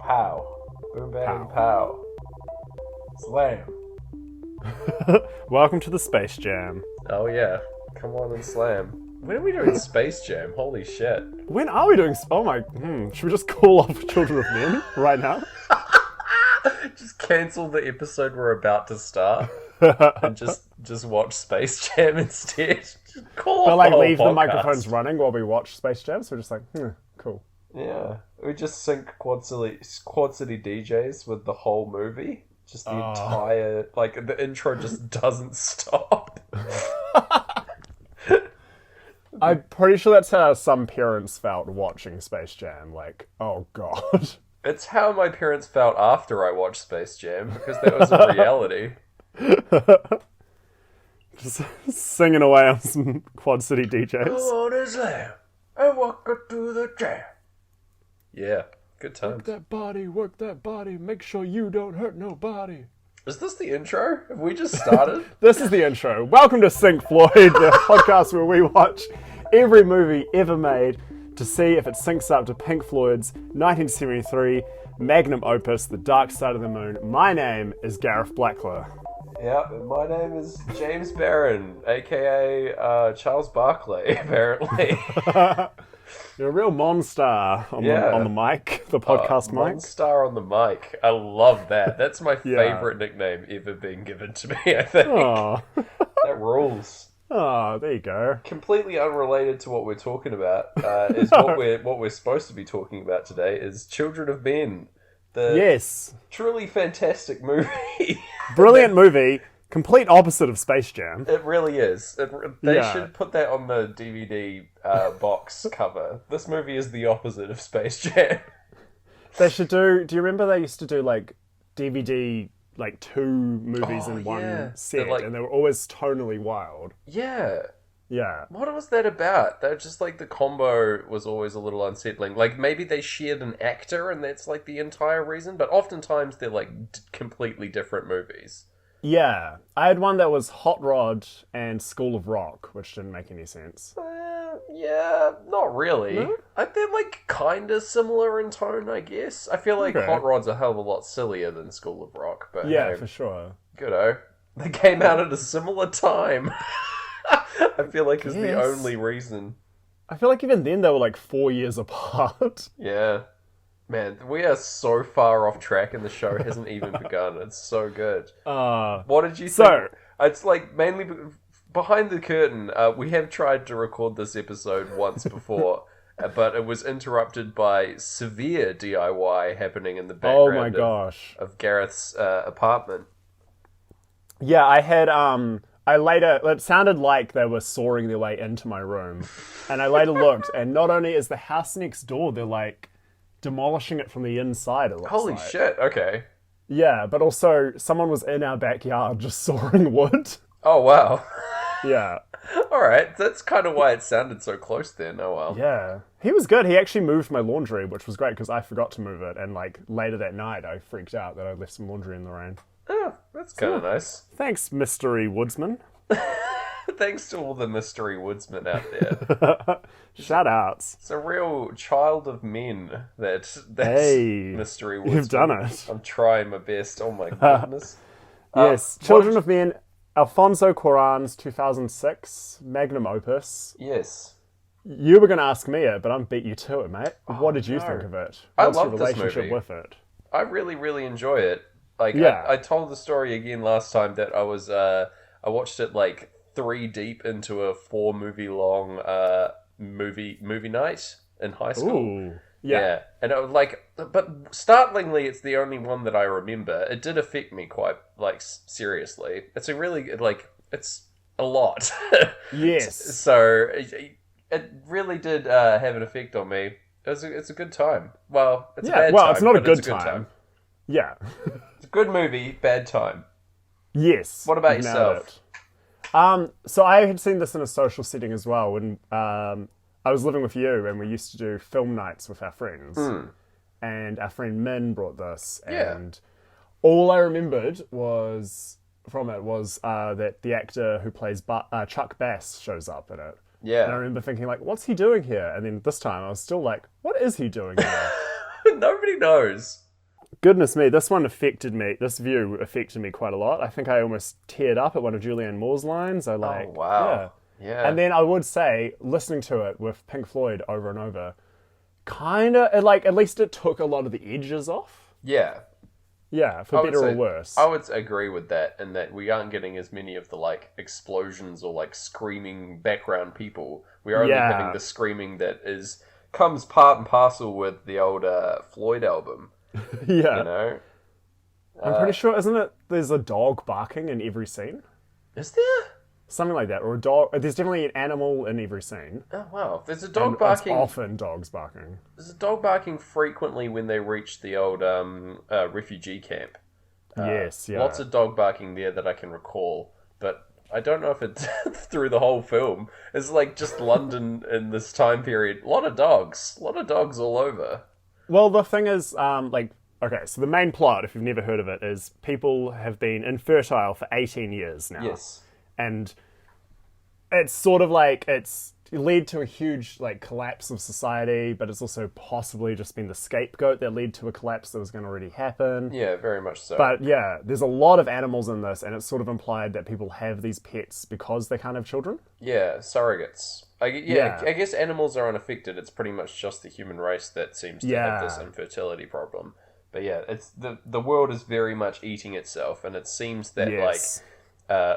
Pow. Boom, bang, Pow. pow. Slam. Welcome to the Space Jam. Oh, yeah. Come on and slam. When are we doing Space Jam? Holy shit. When are we doing... Oh my... should we just call off Children of Men right now? Just cancel the episode we're about to start and just watch Space Jam instead. Just call But off like the whole leave the podcast. microphones running while we watch Space Jam, so we're just like, cool. Yeah. We just sync Quad City DJs with the whole movie. Just the entire... Like, the intro just doesn't stop. I'm pretty sure that's how some parents felt watching Space Jam. Like, oh god. It's how my parents felt after I watched Space Jam, because that was a reality. Just singing away on some Quad City DJs. Come on and slam, and walk it to the jam. Yeah, good times. Work that body, make sure you don't hurt nobody. Is this the intro? Have we just started? This is the intro. Welcome to Pink Floyd, the podcast where we watch every movie ever made to see if it syncs up to Pink Floyd's 1973 magnum opus, The Dark Side of the Moon. My name is Gareth Blackler. Yeah, my name is James Barron, aka Charles Barkley, apparently. You're a real monster on the mic, the podcast mic. Monstar on the mic. I love that. That's my favourite nickname ever being given to me, I think. Oh, That rules. there you go. Completely unrelated to what we're talking about is what we're supposed to be talking about today is Children of Men. The Yes. truly fantastic movie. Brilliant movie. Complete opposite of Space Jam. It really is. They should put that on the DVD box cover. This movie is the opposite of Space Jam. They should do you remember they used to do like DVD, like 2 movies in one set, and they were always tonally wild. Yeah. Yeah. What was that about? They're just like the combo was always a little unsettling. Like maybe they shared an actor and that's like the entire reason, but oftentimes they're like completely different movies. Yeah. I had one that was Hot Rod and School of Rock, which didn't make any sense. Yeah, not really. No? They're like kind of similar in tone, I guess. I feel like Hot Rod's a hell of a lot sillier than School of Rock, but Yeah, hey, for sure. good-o. They came out at a similar time. I feel like is the only reason. I feel like even then they were like 4 years apart. Yeah. Man, we are so far off track and the show hasn't even begun. It's so good. What did you think? It's like mainly behind the curtain. We have tried to record this episode once before, but it was interrupted by severe DIY happening in the background. Oh my gosh. Of Gareth's apartment. Yeah, I had it sounded like they were soaring their way into my room. And I later looked, and not only is the house next door, they're like demolishing it from the inside, it looks Holy like. shit, okay. Yeah, but also someone was in our backyard just sawing wood. Oh, wow. Yeah. Alright, that's kind of why it sounded so close then. Oh, well. Yeah. He was good. He actually moved my laundry, which was great because I forgot to move it. And like later that night, I freaked out that I left some laundry in the rain. Oh, that's kind of nice. Thanks, mystery woodsman. Thanks to all the mystery woodsmen out there. Shout outs. It's a real child of men that's Hey, mystery woodsman. you've done it. I'm trying my best. Oh my goodness. Yes, Children of Men, Alfonso Cuarón's 2006 magnum opus. Yes. You were going to ask me it, but I'm beat you to it, mate. What did you think of it? I What's your love this relationship movie. with it? I really, really enjoy it. Like, Yeah. I told the story again last time that I was, I watched it like 3 deep into a 4 movie long movie night in high school. Ooh. Yeah. And it was like, but startlingly, it's the only one that I remember. It did affect me quite, like, seriously. It's a really, like, it's a lot. Yes. So, it really did have an effect on me. It's a good time. Well, it's a bad time. It's not a but good it's a good time. Yeah. It's a good movie, bad time. Yes. What about you nailed yourself? it. So I had seen this in a social setting as well when I was living with you and we used to do film nights with our friends. And our friend Min brought this, and all I remembered was that the actor who plays Chuck Bass shows up in it. Yeah. And I remember thinking, like, what's he doing here? And then this time I was still like, what is he doing here? Nobody knows. goodness me, this one affected me. This view affected me quite a lot. I think I almost teared up at one of Julianne Moore's lines. Oh, wow. Yeah. And then I would say, listening to it with Pink Floyd over and over, kind of, like, at least it took a lot of the edges off. Yeah. Yeah, for better or worse. I would agree with that, in that we aren't getting as many of the, like, explosions or, like, screaming background people. We are only having the screaming that comes part and parcel with the old Floyd album. Yeah. You know? I'm pretty sure, isn't it, there's a dog barking in every scene? Is there? Something like that. Or a dog. There's definitely an animal in every scene. Oh, wow. There's a dog barking. It's often dogs barking. There's a dog barking frequently when they reach the old refugee camp. Yes, yeah. Lots of dog barking there that I can recall. But I don't know if it's through the whole film. It's like just London in this time period. A lot of dogs. A lot of dogs all over. Well, the thing is, okay, so the main plot, if you've never heard of it, is people have been infertile for 18 years now. Yes. And it's sort of like, it's led to a huge, like, collapse of society, but it's also possibly just been the scapegoat that led to a collapse that was going to already happen. Yeah, very much so. But yeah, there's a lot of animals in this, and it's sort of implied that people have these pets because they can't have children. Yeah, surrogates. I guess animals are unaffected. It's pretty much just the human race that seems to have this infertility problem. But yeah, it's the world is very much eating itself, and it seems that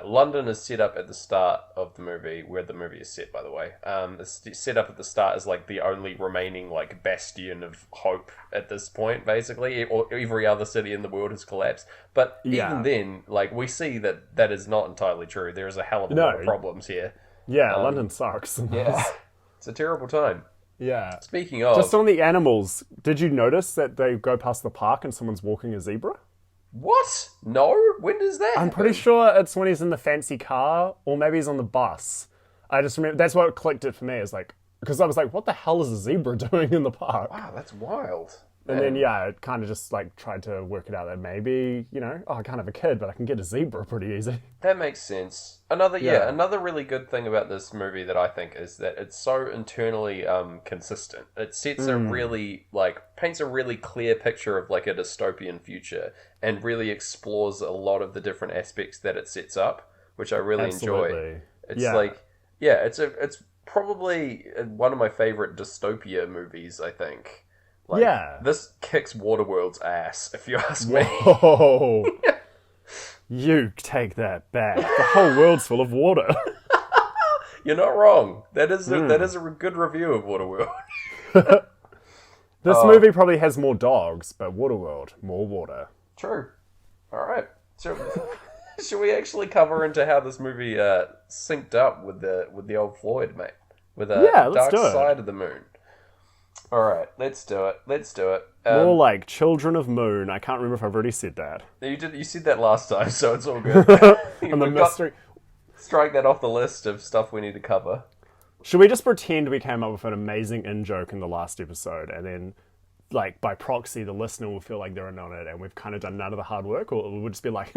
London is set up at the start of the movie, where the movie is set, by the way. It's set up at the start as like the only remaining like bastion of hope at this point, basically. Or every other city in the world has collapsed. But even then, like, we see that is not entirely true. There is a hell of a lot of problems here. Yeah, London sucks. Yeah, it's a terrible time. Yeah. Speaking of... Just on the animals, did you notice that they go past the park and someone's walking a zebra? What? No? When does that happen? I'm pretty sure it's when he's in the fancy car, or maybe he's on the bus. I just remember, that's what clicked it for me, is like, because I was like, what the hell is a zebra doing in the park? Wow, that's wild. And then, I kind of just, like, tried to work it out that maybe, I can't have a kid, but I can get a zebra pretty easy. That makes sense. Another really good thing about this movie that I think is that it's so internally consistent. It sets a really, paints a really clear picture of, like, a dystopian future, and really explores a lot of the different aspects that it sets up, which I really enjoy. It's it's probably one of my favorite dystopia movies, I think. This kicks Waterworld's ass, if you ask me. Whoa. You take that back. The whole world's full of water. You're not wrong. That is a good review of Waterworld. This movie probably has more dogs, but Waterworld, more water. True. All right. So, should we actually cover into how this movie synced up with the old Floyd, mate? With Dark Side of the Moon. All right, let's do it. More like Children of Moon. I can't remember if I've already said that. You said that last time, so it's all good. And the mystery. Strike that off the list of stuff we need to cover. Should we just pretend we came up with an amazing in-joke in the last episode, and then, like, by proxy, the listener will feel like they're in on it, and we've kind of done none of the hard work, or we'll just be like,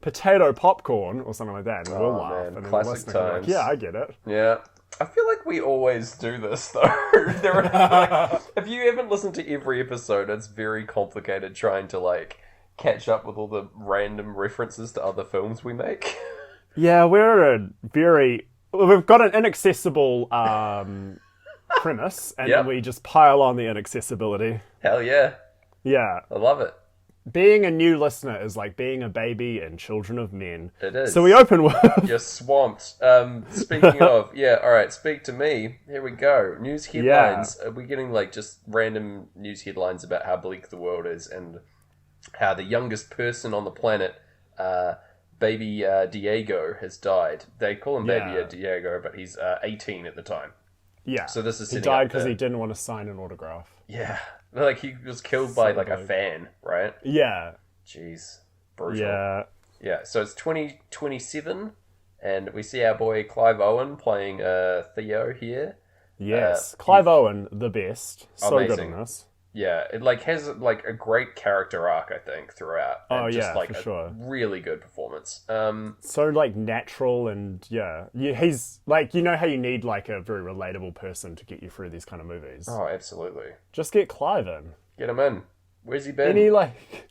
potato popcorn, or something like that, and we'll laugh. Man, and then classic the times. Like, yeah, I get it. Yeah. I feel like we always do this, though. If you haven't listened to every episode, it's very complicated trying to, like, catch up with all the random references to other films we make. Yeah, we've got an inaccessible premise, and then we just pile on the inaccessibility. Hell yeah. Yeah. I love it. Being a new listener is like being a baby in Children of Men. It is. So we open with... You're swamped. Speaking of, alright, speak to me. Here we go. News headlines. Are we getting, like, just random news headlines about how bleak the world is, and how the youngest person on the planet, baby Diego, has died. They call him baby Diego, but he's 18 at the time. Yeah. So this is he died because he didn't want to sign an autograph. Yeah. Like, he was killed by, like, a fan, right? Yeah. Jeez. Brutal. Yeah. Yeah, so it's 2027, and we see our boy Clive Owen playing Theo here. Yes. Clive Owen, the best. So amazing. Good in this. Yeah, it, like, has, like, a great character arc, I think, throughout. And just, like, for sure. Really good performance. So, like, natural, and, he's, like, you know how you need, like, a very relatable person to get you through these kind of movies? Oh, absolutely. Just get Clive in. Get him in. Where's he been? Any, like...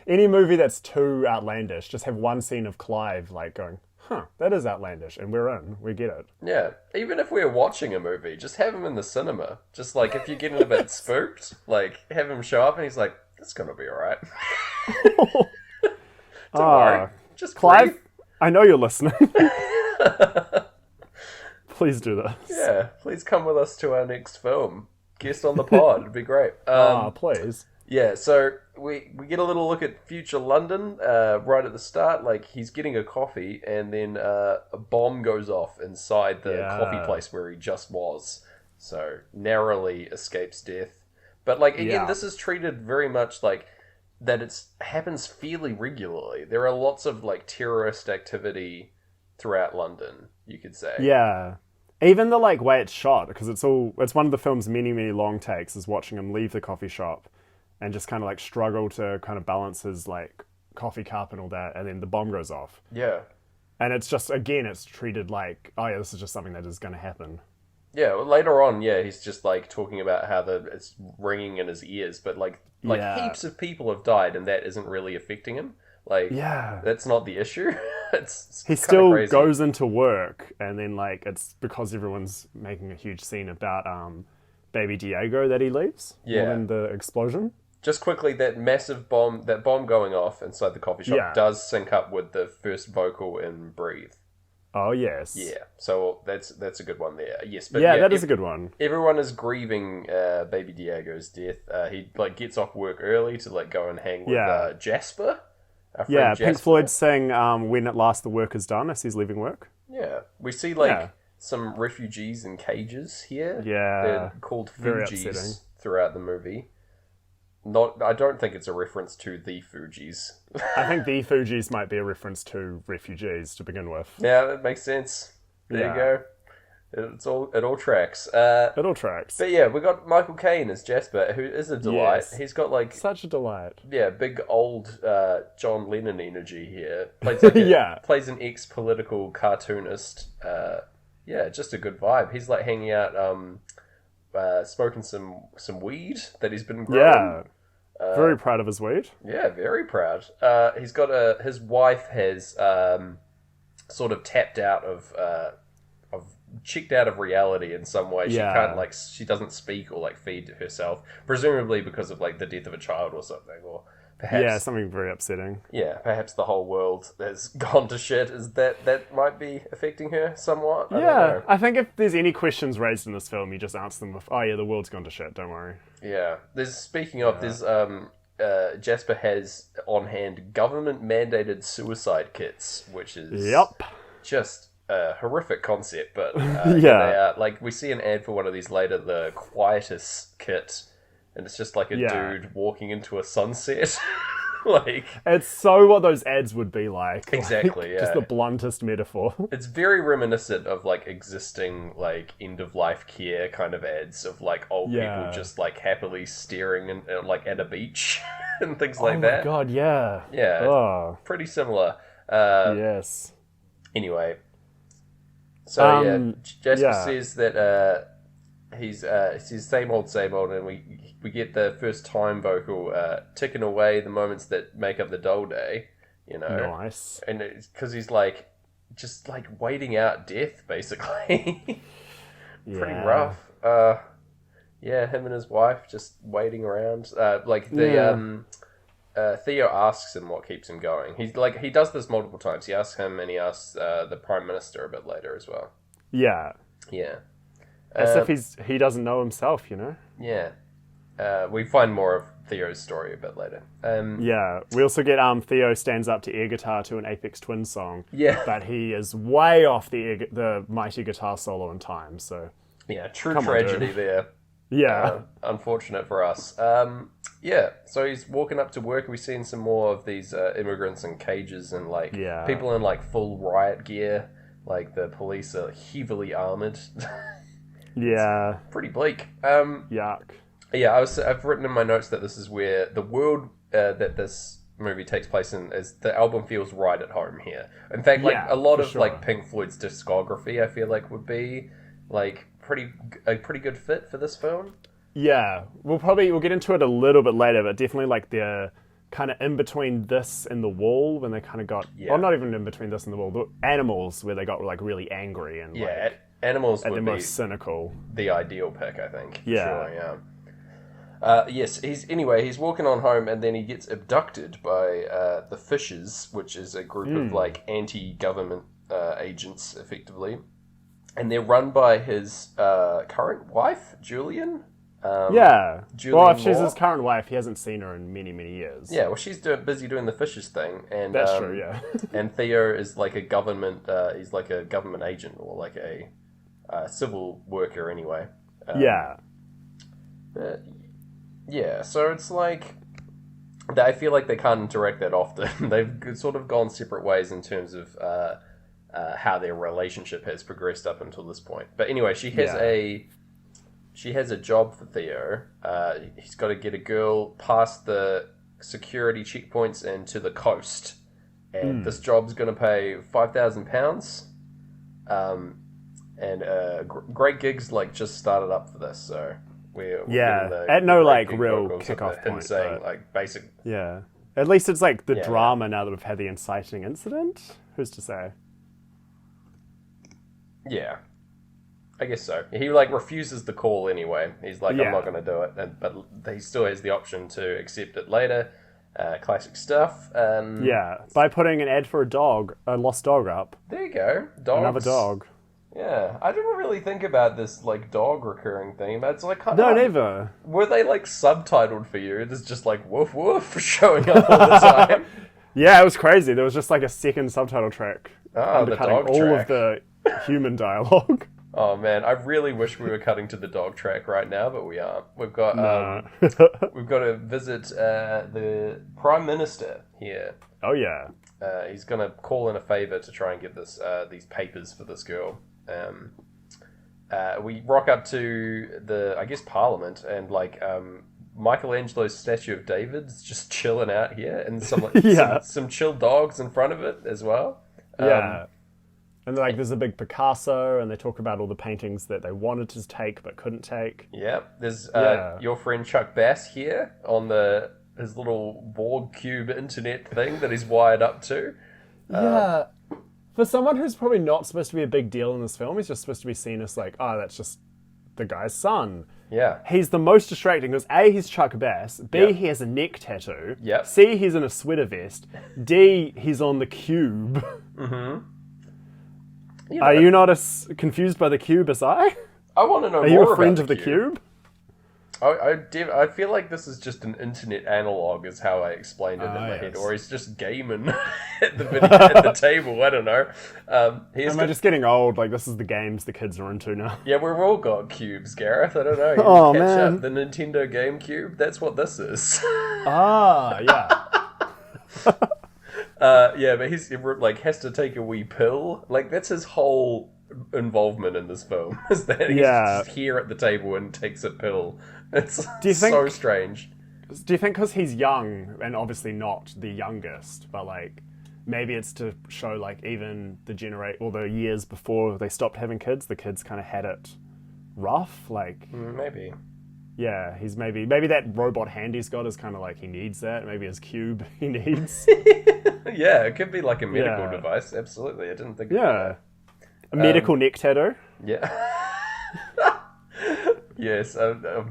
any movie that's too outlandish, just have one scene of Clive like going, huh, that is outlandish, and we're in. We get it. Yeah, even if we're watching a movie, just have him in the cinema. Just like if you're getting a bit spooked, like have him show up and he's like, "It's gonna be alright." Don't worry, just Clive. breathe. I know you're listening. Please do this. Yeah, please come with us to our next film. Guest on the pod, it'd be great. Please. Yeah, so we get a little look at future London right at the start. Like, he's getting a coffee, and then a bomb goes off inside the coffee place where he just was. So, narrowly escapes death. But, like, again, this is treated very much like that it happens fairly regularly. There are lots of, like, terrorist activity throughout London, you could say. Yeah. Even the, like, way it's shot, because it's one of the film's many, many long takes, is watching him leave the coffee shop and just kind of like struggle to kind of balance his like coffee cup and all that, and then the bomb goes off. Yeah. And it's just, again, it's treated like, oh yeah, this is just something that is going to happen. Yeah, well, later on, he's just like talking about how it's ringing in his ears, but like heaps of people have died, and that isn't really affecting him. Like, that's not the issue. He still crazy. Goes into work, and then like it's because everyone's making a huge scene about baby Diego that he leaves more than the explosion. Just quickly, that massive bomb, going off inside the coffee shop does sync up with the first vocal in Breathe. Oh, yes. Yeah, so that's a good one there. Yes, but that is a good one. Everyone is grieving baby Diego's death. He like gets off work early to like go and hang with Jasper. Yeah, Pink Floyd sang When at Last the Work is Done as he's leaving work. Yeah, we see like some refugees in cages here. Yeah. They're called Fugees throughout the movie. I don't think it's a reference to the Fugees. I think the Fugees might be a reference to refugees to begin with. Yeah, that makes sense. There you go. It all tracks. It all tracks. But yeah, we got Michael Caine as Jasper, who is a delight. Yes. He's got like such a delight. Yeah, big old John Lennon energy here. Plays like plays an ex-political cartoonist. Just a good vibe. He's like hanging out, smoking some weed that he's been growing. Yeah, very proud of his weed. Yeah, very proud. He's got his wife has sort of tapped out of checked out of reality in some way. She can't she doesn't speak or like feed herself, presumably because of like the death of a child or something, or perhaps something very upsetting. Yeah, perhaps the whole world has gone to shit. Is that might be affecting her somewhat? I think if there's any questions raised in this film, you just answer them with, "Oh yeah, the world's gone to shit. Don't worry." Yeah. There's Jasper has on hand government mandated suicide kits, which is just a horrific concept, but they are, like, we see an ad for one of these later, the Quietus kit, and it's just like a dude walking into a sunset. Like, it's so what those ads would be like. Exactly, just the bluntest metaphor. It's very reminiscent of like existing like end of life care kind of ads of like old people just like happily staring and like at a beach and things like that. Oh my god, yeah. Yeah, pretty similar. Yes. Anyway, so Jasper says that he says same old, and we get the first time vocal ticking away the moments that make up the dull day, you know. Nice. And it's because he's like just like waiting out death basically. Pretty rough. Him and his wife just waiting around. Theo asks him what keeps him going. He's like, he does this multiple times. He asks him, and he asks the Prime Minister a bit later as well. Yeah. As if he doesn't know himself, you know? Yeah. We find more of Theo's story a bit later. We also get Theo stands up to air guitar to an Aphex Twin song. Yeah. But he is way off the mighty guitar solo in time, so... Yeah, true tragedy there. Yeah. Unfortunate for us. So he's walking up to work. We've seen some more of these immigrants in cages and like people in like full riot gear. Like the police are heavily armored. Yeah. It's pretty bleak. Yuck. Yeah, I've written in my notes that this is where the world that this movie takes place in is the album feels right at home here. In fact, like a lot of like Pink Floyd's discography, I feel like would be like a pretty good fit for this film. Yeah, we'll get into it a little bit later, but definitely like the kind of in between this and the wall when they kind of got, Yeah. well, not even in between this and the wall, the animals where they got like really angry and like animals at would the be most cynical. the ideal pick, I think. Yeah. Sure, yeah. Yes, he's walking on home, and then he gets abducted by the Fishers, which is a group of like anti-government agents, effectively, and they're run by his current wife, Julian. Well, if she's Moore. his current wife, he hasn't seen her in many, many years. Yeah, well, she's busy doing the Fishers thing, and That's true. Yeah. and Theo is like a government. He's like a government agent or like a civil worker, anyway. Yeah. Yeah, so it's like I feel like they can't interact that often. They've sort of gone separate ways in terms of how their relationship has progressed up until this point. But anyway, she has a job for Theo. He's got to get a girl past the security checkpoints and to the coast, and this job's going to pay £5,000. And great gigs like just started up for this, so. We're at no like real kickoff point. Saying like basic. Yeah, at least it's like the drama now that we've had the inciting incident. Who's to say? Yeah, I guess so. He like refuses the call anyway. He's like, I'm not going to do it, but he still has the option to accept it later. Classic stuff. By putting an ad for a lost dog up. There you go. Dogs. Another dog. Yeah, I didn't really think about this like dog recurring thing, but it's like no, never. Were they like subtitled for you? It's just like woof woof showing up all the time. Yeah, it was crazy. There was just like a second subtitle track undercutting the dog all track. of the human dialogue. Oh man, I really wish we were cutting to the dog track right now, but we aren't. We've got we've got to visit the Prime Minister here. Oh yeah. He's gonna call in a favor to try and get these papers for this girl. We rock up to the Parliament, and like Michelangelo's statue of David's just chilling out here, and some some chill dogs in front of it as well. And like there's a big Picasso, and they talk about all the paintings that they wanted to take but couldn't take. Yeah, there's your friend Chuck Bass here on his little Borg cube internet thing that he's wired up to. For someone who's probably not supposed to be a big deal in this film, he's just supposed to be seen as like, that's just the guy's son. Yeah. He's the most distracting because A, he's Chuck Bass, B, he has a neck tattoo, C, he's in a sweater vest, D, he's on the cube. Mm-hmm. Are you not as confused by the cube as I? I want to know more about the cube. Are you a friend of the cube? I feel like this is just an internet analog, is how I explained it in my head, or he's just gaming at the table. I don't know. Am I just getting old? Like this is the games the kids are into now. Yeah, we've all got cubes, Gareth. I don't know. You catch up the Nintendo GameCube. That's what this is. But he's like has to take a wee pill. Like that's his whole involvement in this film, is that he's just here at the table and takes a pill. It's so strange. Do you think because he's young, and obviously not the youngest, but like maybe it's to show like even the years before they stopped having kids, the kids kind of had it rough, like maybe. Yeah, he's maybe that robot hand he's got is kind of like he needs that. Maybe his cube he needs. Yeah, it could be like a medical device. Absolutely, I didn't think of that. A medical neck tattoo. Yeah. Yes.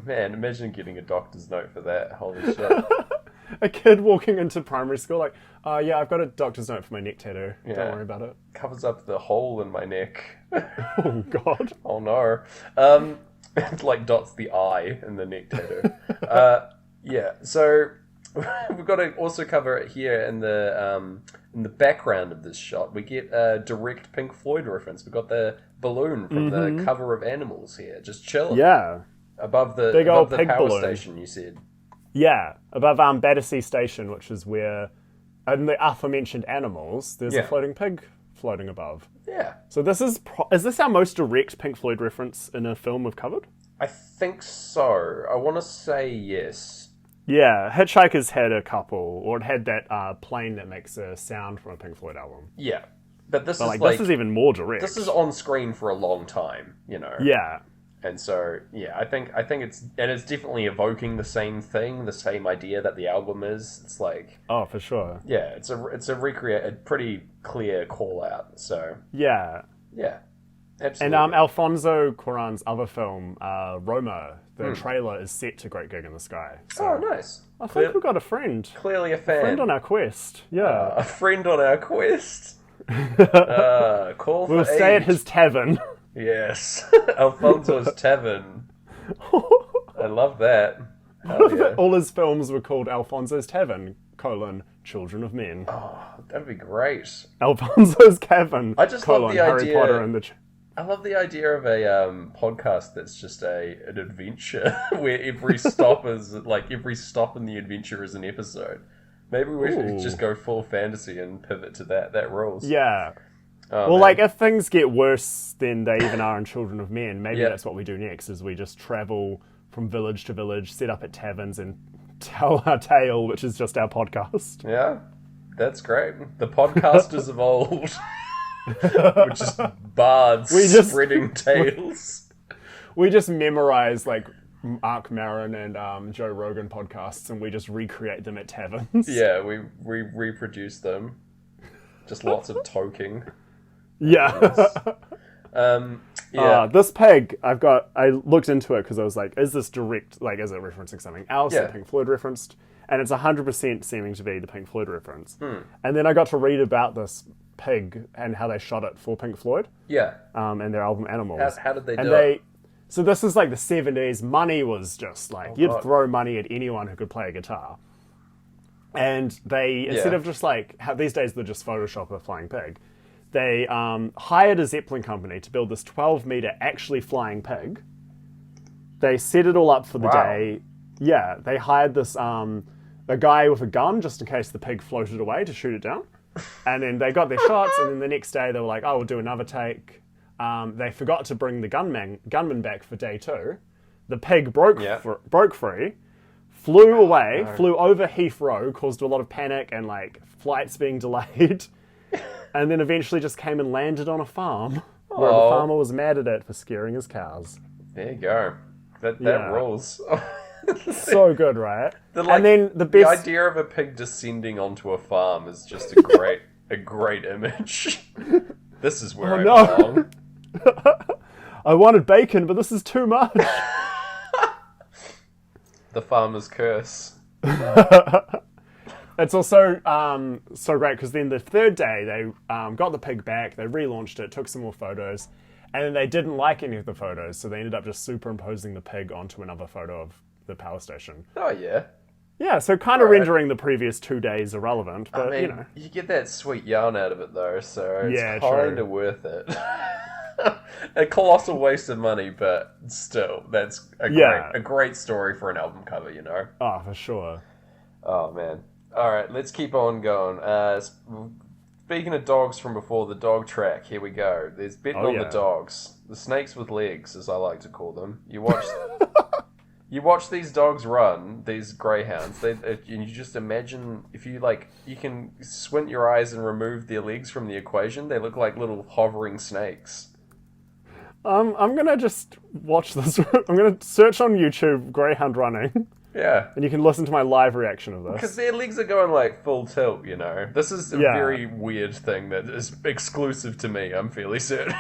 Man, imagine getting a doctor's note for that. Holy shit. A kid walking into primary school like, I've got a doctor's note for my neck tattoo. Yeah. Don't worry about it. Covers up the hole in my neck. Oh, God. Oh, no. It like dots the I in the neck tattoo. So we've got to also cover it here in the background of this shot. We get a direct Pink Floyd reference. We've got the balloon from the cover of Animals here, just chilling. Yeah. Above the Big old power balloon. station, you said. Yeah, above Battersea Station, which is where, in the aforementioned Animals, there's a floating pig floating above. Yeah. So this is this our most direct Pink Floyd reference in a film we've covered? I think so. I want to say yes. Yeah, Hitchhiker's had a couple, or it had that plane that makes a sound from a Pink Floyd album. Yeah. But this this is even more direct. This is on screen for a long time, you know. Yeah. And so, yeah, I think it's definitely evoking the same thing, the same idea that the album is. It's like, oh, for sure. Yeah, it's a pretty clear call out. So yeah, absolutely. And Alfonso Cuarón's other film, Roma, the trailer is set to Great Gig in the Sky. So nice. I think we've got a friend. Clearly a fan. A friend on our quest. Yeah, a friend on our quest. Call for we'll stay at his tavern. Yes, Alfonso's Tavern. I love that. All his films were called Alfonso's Tavern, Children of Men. Oh, that'd be great. Alfonso's Cavern, I just love the Harry idea. Potter and the... I love the idea of a podcast that's just an adventure where every stop in the adventure is an episode. Maybe we should just go full fantasy and pivot to that. That rules. Yeah. Oh, well, man. like, if things get worse than they even are in Children of Men, maybe that's what we do next, is we just travel from village to village, set up at taverns, and tell our tale, which is just our podcast. Yeah, that's great. The podcasters of old. We're just bards spreading tales. We just memorize, like, Mark Maron and Joe Rogan podcasts, and we just recreate them at taverns. Yeah, we reproduce them. Just lots of toking. Yeah. This pig, I looked into it because I was like, is this direct, like, is it referencing something else that Pink Floyd referenced? And it's 100% seeming to be the Pink Floyd reference. And then I got to read about this pig and how they shot it for Pink Floyd. Yeah. And their album Animals. How did they do it? So this is like the 70s. Money was just like, you'd throw money at anyone who could play a guitar. And they, instead of just like, these days they're just Photoshop a flying pig. They hired a Zeppelin company to build this 12-meter actually flying pig. They set it all up for the day. Yeah, they hired this a guy with a gun just in case the pig floated away to shoot it down. And then they got their shots, and then the next day they were like, oh, we'll do another take. They forgot to bring the gunman back for day 2. The pig broke free, flew away, flew over Heathrow, caused a lot of panic and like flights being delayed. And then eventually just came and landed on a farm where the farmer was mad at it for scaring his cows. There you go. That rules. So good, right? And then the idea of a pig descending onto a farm is just a great image. This is where I belong. I wanted bacon, but this is too much. The farmer's curse. It's also so great because then the third day they got the pig back, they relaunched it, took some more photos, and then they didn't like any of the photos, so they ended up just superimposing the pig onto another photo of the power station. Oh, yeah. Yeah, so kind of rendering the previous 2 days irrelevant, but I mean, you get that sweet yarn out of it though, so it's kind of worth it. A colossal waste of money, but still, that's a great story for an album cover, you know? Oh, for sure. Oh, man. Alright, let's keep on going. Speaking of dogs from before, the dog track, here we go. There's betting on the dogs. The snakes with legs, as I like to call them. You watch these dogs run, these greyhounds, and you just imagine, if you can squint your eyes and remove their legs from the equation, they look like little hovering snakes. I'm gonna just watch this. I'm gonna search on YouTube greyhound running. Yeah. And you can listen to my live reaction of this. Because their legs are going like full tilt, you know. This is a very weird thing that is exclusive to me, I'm fairly certain.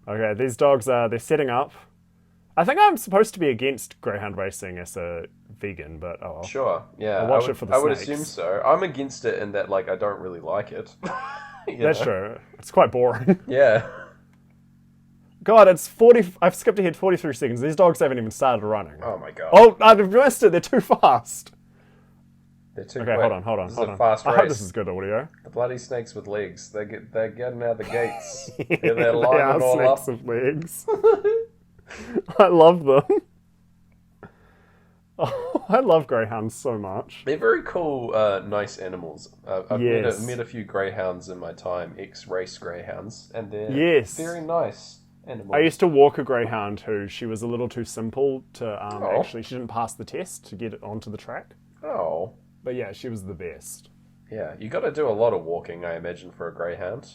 Okay, these dogs they're setting up. I think I'm supposed to be against greyhound racing as a vegan, but oh well. Sure, yeah. I'll watch it for the snakes. I would assume so. I'm against it in that, like, I don't really like it. That's true. It's quite boring. Yeah. God, it's 40... I've skipped ahead 43 seconds. These dogs haven't even started running. Oh my god. Oh, I've missed it. They're too fast. They're too quick. Hold on. This is a fast race. I hope this is good audio. The bloody snakes with legs. They're getting out the gates. They're lining all up. Snakes with legs. I love them. Oh, I love greyhounds so much. They're very cool, nice animals. I've met a few greyhounds in my time, ex-race greyhounds, and they're very nice animals. I used to walk a greyhound who she was a little too simple to actually, she didn't pass the test to get it onto the track. Oh. But yeah, she was the best. Yeah, you got to do a lot of walking, I imagine, for a greyhound.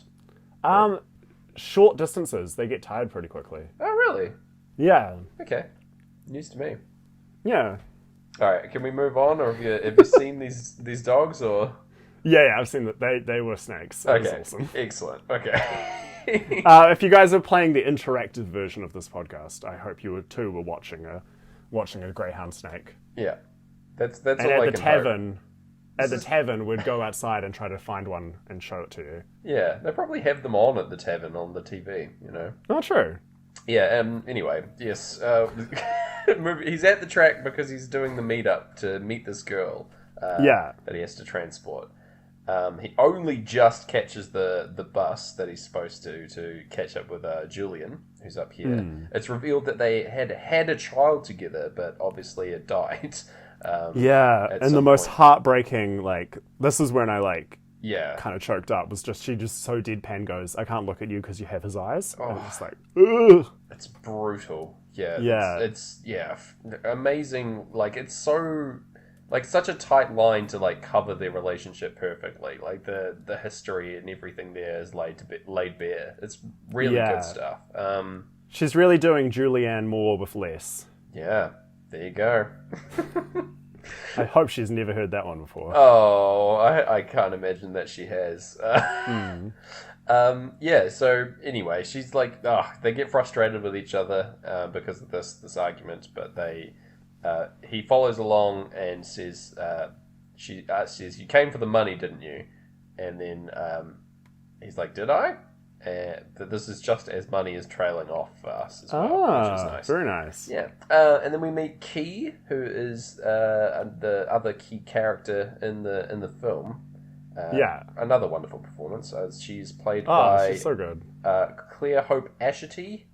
Short distances, they get tired pretty quickly. Oh, really? Yeah. Okay. News to me. Yeah. All right, can we move on, or have you seen these dogs, or? Yeah, I've seen that. They were snakes. That was awesome. Excellent. Okay. If you guys are playing the interactive version of this podcast, I hope you were watching a greyhound snake. Yeah, that's and all I can hope. At the tavern, we'd go outside and try to find one and show it to you. Yeah, they probably have them on at the tavern on the TV. Oh, true. Yeah. Anyway, yes. He's at the track because he's doing the meetup to meet this girl. That he has to transport. He only just catches the bus that he's supposed to catch up with Julian, who's up here. It's revealed that they had a child together, but obviously it died. And the most heartbreaking, this is when I kind of choked up, was she just so deadpan goes, I can't look at you because you have his eyes. And I'm just ugh. It's brutal. Yeah. Yeah. It's amazing. It's so... such a tight line to cover their relationship perfectly. The history and everything there is laid bare. It's really good stuff. She's really doing Julianne Moore with less. Yeah, there you go. I hope she's never heard that one before. Oh, I can't imagine that she has. So anyway, she's they get frustrated with each other because of this argument, but he follows along and says, she says, you came for the money, didn't you? And then he's like, did I? That this is just as money is trailing off for us as well, which is nice. Very nice. Yeah. And then we meet Key, who is the other key character in the film. Another wonderful performance. She's played by she's so good. Claire Hope Ashity.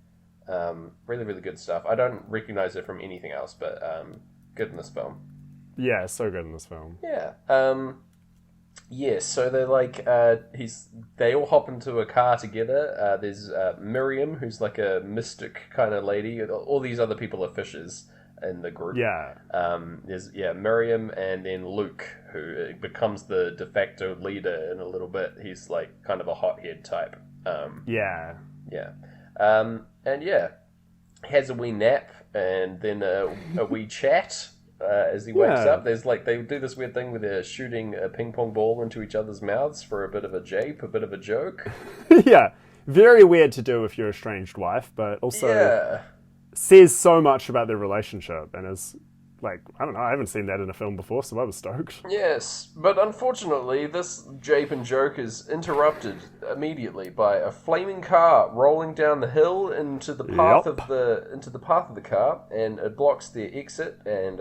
Really, really good stuff. I don't recognize her from anything else, but good in this film. Yeah, so good in this film. Yeah. So they're they all hop into a car together. There's Miriam, who's a mystic kind of lady. All these other people are fishers in the group. Yeah. There's Miriam, and then Luke, who becomes the de facto leader in a little bit. He's kind of a hothead type. Yeah. Has a wee nap and then a wee chat as he wakes up. There's they do this weird thing where they're shooting a ping pong ball into each other's mouths for a bit of a jape, a bit of a joke. Yeah, very weird to do with your estranged wife, but also says so much about their relationship and is I don't know, I haven't seen that in a film before, so I was stoked. Yes, but unfortunately, this jape and joke is interrupted immediately by a flaming car rolling down the hill into the path of the car, and it blocks their exit. And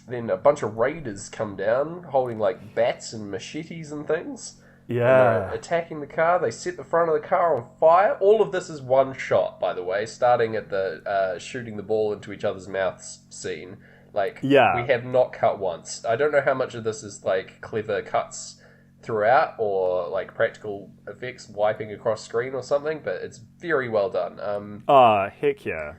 then a bunch of raiders come down, holding bats and machetes and things. Yeah, and attacking the car. They set the front of the car on fire. All of this is one shot, by the way, starting at the shooting the ball into each other's mouths scene. We have not cut once. I don't know how much of this is clever cuts throughout or practical effects wiping across screen or something, but it's very well done. Heck yeah.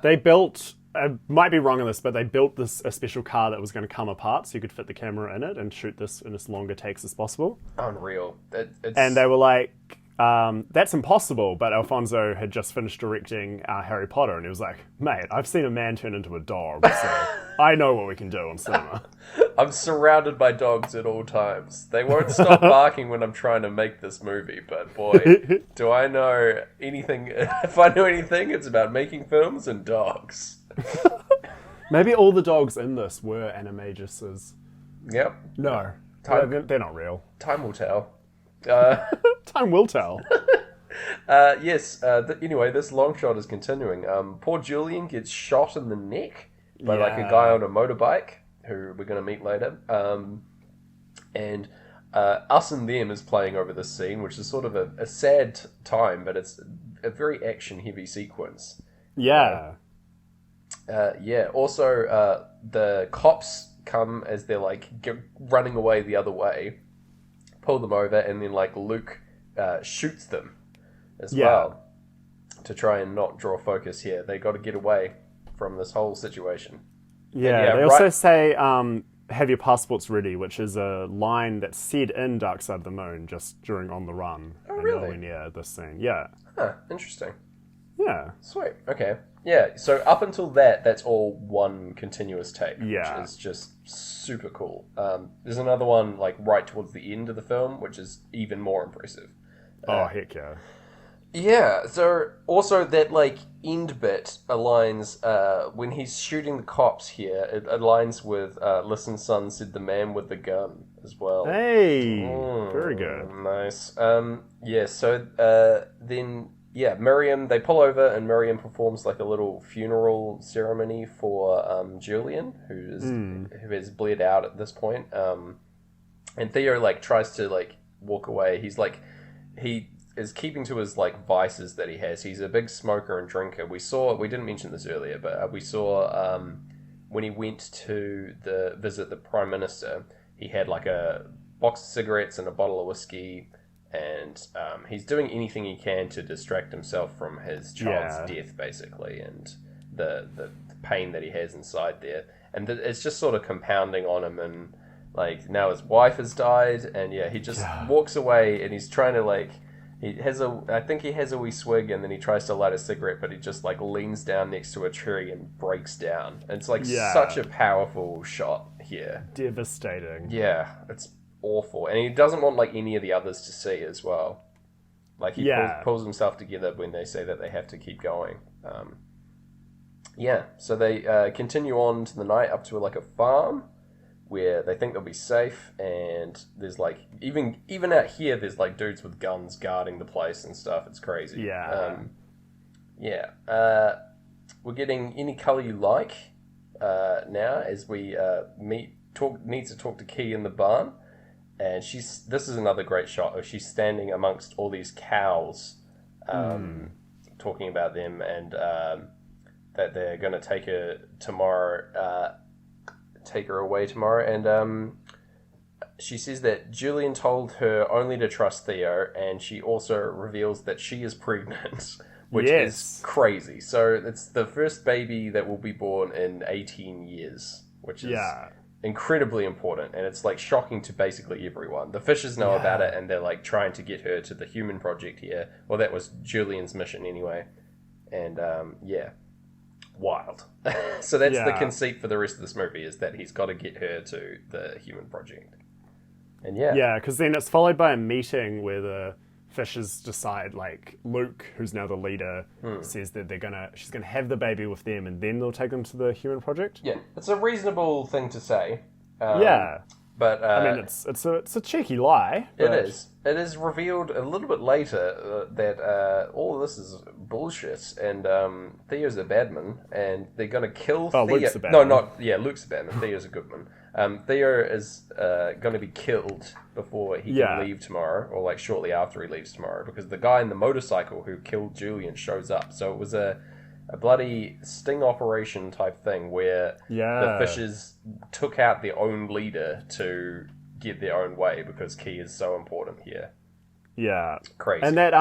They built, I might be wrong on this, but they built a special car that was going to come apart so you could fit the camera in it and shoot this in as longer takes as possible. Unreal. And they were that's impossible, but Alfonso had just finished directing Harry Potter, and he was like, mate, I've seen a man turn into a dog, so I know what we can do on cinema. I'm surrounded by dogs at all times. They won't stop barking when I'm trying to make this movie, but boy, do I know anything. If I know anything, it's about making films and dogs. Maybe all the dogs in this were animaguses. Yep. No, they're not real. Time will tell. Time will tell. Anyway, this long shot is continuing. Poor Julian gets shot in the neck by a guy on a motorbike who we're going to meet later. And Us and Them is playing over this scene, which is sort of a sad time, but it's a very action-heavy sequence. Yeah. Also, the cops come as they're running away the other way, pull them over, and then Luke shoots them as well to try and not draw focus here. They got to get away from this whole situation. They also say, have your passports ready, which is a line that's said in Dark Side of the Moon just during On the Run. Oh, really? Nowhere near this scene. Yeah. Huh, interesting. Yeah. Sweet. Okay. Yeah. So up until that, that's all one continuous take, Yeah. which is just super cool. There's another one like right towards the end of the film, which is even more impressive. Oh, heck yeah. Yeah. So also that like end bit aligns when he's shooting the cops here. It aligns with "Listen, son," said the man with the gun as well. Hey, very good. Nice. Yeah. So then. Yeah, Miriam, they pull over and Miriam performs like a little funeral ceremony for Julian, who has bled out at this point. And Theo like tries to like walk away. He is keeping to his like vices that he has. He's a big smoker and drinker. We didn't mention this earlier, but we saw when he went to visit the Prime Minister, he had like a box of cigarettes and a bottle of whiskey. And he's doing anything he can to distract himself from his child's death, basically, and the pain that he has inside there. And it's just sort of compounding on him. And like now his wife has died, and he just walks away, and he's trying to like I think he has a wee swig, and then he tries to light a cigarette, but he just like leans down next to a tree and breaks down. And it's like such a powerful shot here, devastating. Yeah, it's awful, and he doesn't want like any of the others to see as well. Like he pulls himself together when they say that they have to keep going. So they continue on to the night up to like a farm where they think they'll be safe, and there's like even out here there's like dudes with guns guarding the place and stuff. It's crazy. We're getting Any Color You Like now as we need to talk to Key in the barn. And this is another great shot of she's standing amongst all these cows, talking about them, and that they're going to take her away tomorrow. And she says that Julian told her only to trust Theo, and she also reveals that she is pregnant, which is crazy. So it's the first baby that will be born in 18 years, which is incredibly important, and it's like shocking to basically everyone. The fishes know about it, and they're like trying to get her to the human project here. Well, that was Julian's mission anyway. And wild. So that's the conceit for the rest of this movie, is that he's got to get her to the human project. And because then it's followed by a meeting where the fishes decide, like Luke, who's now the leader, says that she's gonna have the baby with them, and then they'll take them to the human project. Yeah, it's a reasonable thing to say. But I mean, it's a cheeky lie. It is. It is revealed a little bit later that all of this is bullshit, and Theo's a badman, and they're going to kill Theo. Luke's a badman. Luke's a badman. Theo's a good man. Theo is going to be killed before he can leave tomorrow, or like shortly after he leaves tomorrow, because the guy in the motorcycle who killed Julian shows up. So it was a bloody sting operation type thing where the fishes took out their own leader to get their own way, because Key is so important here. Yeah. Crazy. And that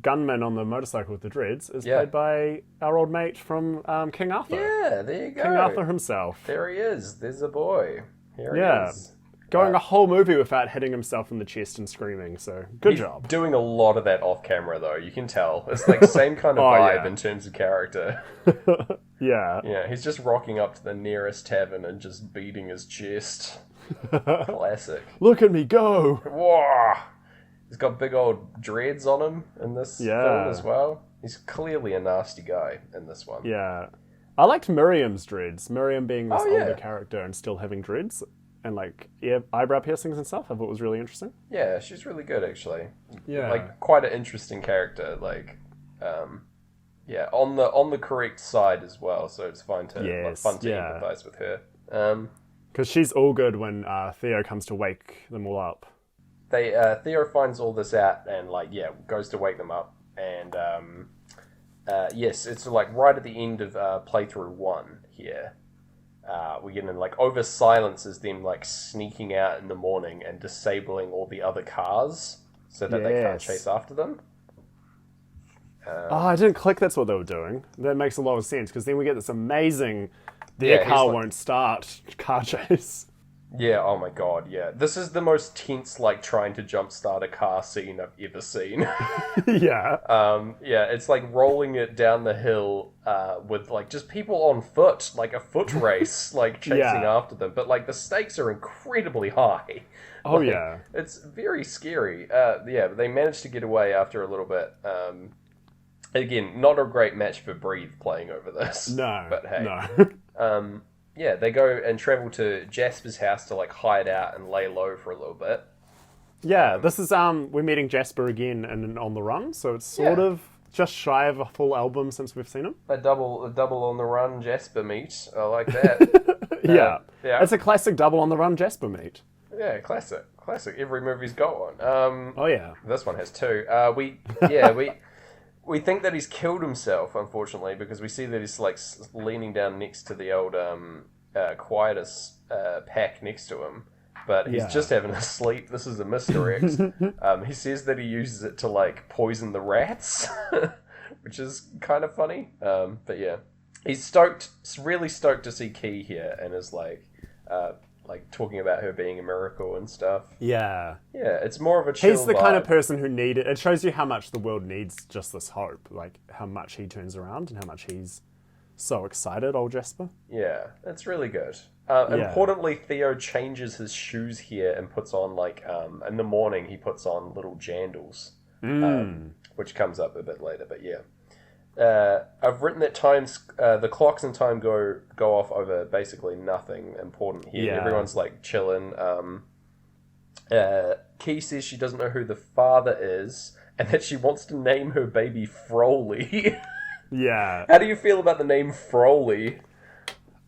gunman on the motorcycle with the dreads is played by our old mate from King Arthur. Yeah, there you go. King Arthur himself. There he is. There's a boy. Here he is. Going a whole movie without hitting himself in the chest and screaming, so good job. Doing a lot of that off camera though, you can tell. It's like the same kind of vibe in terms of character. Yeah, he's just rocking up to the nearest tavern and just beating his chest. Classic. Look at me go! Whoa! He's got big old dreads on him in this film as well. He's clearly a nasty guy in this one. Yeah. I liked Miriam's dreads. Miriam being this older character and still having dreads. And like eyebrow piercings and stuff. I thought it was really interesting. Yeah, she's really good actually. Yeah, like quite an interesting character. Like, on the correct side as well. So it's fun to empathize with her. Because she's all good when Theo comes to wake them all up. Theo finds all this out and goes to wake them up, and it's like right at the end of playthrough 1 here. We get in over silences them sneaking out in the morning and disabling all the other cars so that they can't chase after them. I didn't click that's what they were doing. That makes a lot of sense, because then we get this amazing car won't start car chase. Yeah, oh my god, yeah. This is the most tense, like, trying to jumpstart a car scene I've ever seen. Yeah. Yeah, it's like rolling it down the hill with, like, just people on foot, like a foot race, like, chasing Yeah. after them. But, like, the stakes are incredibly high. Oh, Like, yeah. it's very scary. Yeah, but they managed to get away after a little bit. Again, not a great match for Breathe playing over this. No. But hey. No. Yeah, they go and travel to Jasper's house to, like, hide out and lay low for a little bit. Yeah, this is, we're meeting Jasper again and On the Run, so it's sort of just shy of a full album since we've seen him. A double on the run Jasper meet. I like that. Yeah. Yeah. It's a classic double on the run Jasper meet. Yeah, classic. Every movie's got one. Oh, yeah. This one has two. We think that he's killed himself, unfortunately, because we see that he's, like, leaning down next to the old quietus pack next to him. But he's just having a sleep. This is a misdirect. He says that he uses it to, like, poison the rats, which is kind of funny. But yeah, he's really stoked to see Key here, and is like talking about her being a miracle and stuff. Yeah. Yeah, it's more of a chill He's the vibe. kind of person who needed... It shows you how much the world needs just this hope. Like, how much he turns around and how much he's so excited, old Jasper. Yeah, it's really good. Importantly, Theo changes his shoes here and puts on, like, in the morning, he puts on little jandals, which comes up a bit later, but yeah. I've written that the clocks in time go off over basically nothing important here. Yeah. Everyone's, like, chilling. Key says she doesn't know who the father is, and that she wants to name her baby Froley. Yeah. How do you feel about the name Froley?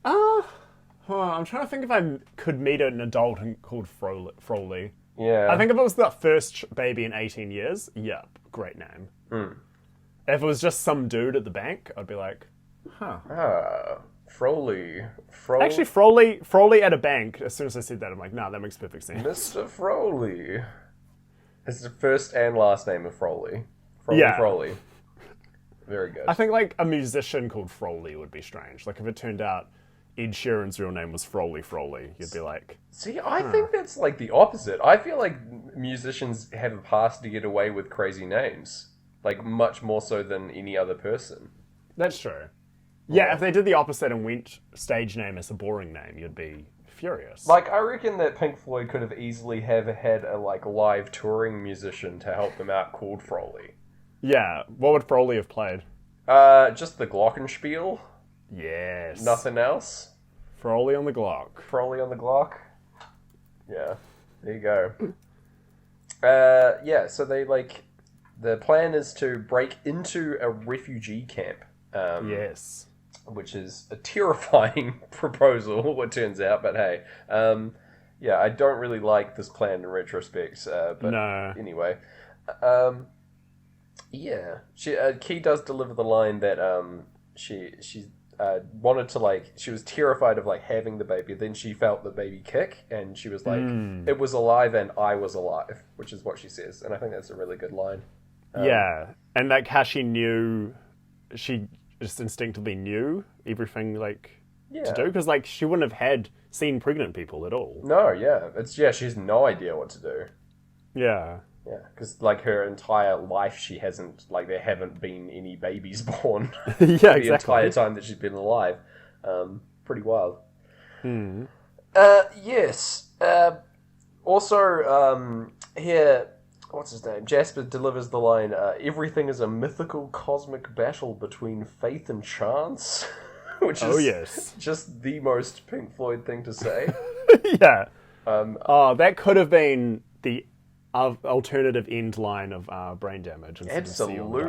I'm trying to think if I could meet an adult called Froley. Yeah. I think if it was the first baby in 18 years, yep, great name. If it was just some dude at the bank, I'd be like, huh. Froley. Actually, Froley at a bank, as soon as I said that, I'm like, nah, that makes perfect sense. Mr. Froley. It's the first and last name of Froley. Yeah. Froley. Very good. I think, like, a musician called Froley would be strange. Like, if it turned out Ed Sheeran's real name was Froley, you'd be like... See, I think that's, like, the opposite. I feel like musicians have a pass to get away with crazy names. Like, much more so than any other person. That's true. Yeah, if they did the opposite and went stage name as a boring name, you'd be furious. Like, I reckon that Pink Floyd could have easily had a, like, live touring musician to help them out called Froley. Yeah, what would Froley have played? Just the Glockenspiel. Yes. Nothing else. Froley on the Glock. Froley on the Glock. Yeah, there you go. Yeah, so they, like... The plan is to break into a refugee camp. Yes. Which is a terrifying proposal, it turns out, but hey. Yeah, I don't really like this plan in retrospect, but no. Anyway. Yeah. Key does deliver the line that she wanted to, like... She was terrified of, like, having the baby. Then she felt the baby kick, and she was like, it was alive and I was alive, which is what she says. And I think that's a really good line. Yeah, and like how she just instinctively knew everything, like, to do, because, like, she wouldn't have seen pregnant people at all. No, yeah. She has no idea what to do. Yeah. Yeah, because, like, her entire life, there haven't been any babies born. Yeah, exactly. The entire time that she's been alive. Pretty wild. Yes. Also, here... What's his name? Jasper delivers the line, everything is a mythical cosmic battle between faith and chance. Which is just the most Pink Floyd thing to say. Yeah. That could have been the alternative end line of Brain Damage. Absolutely.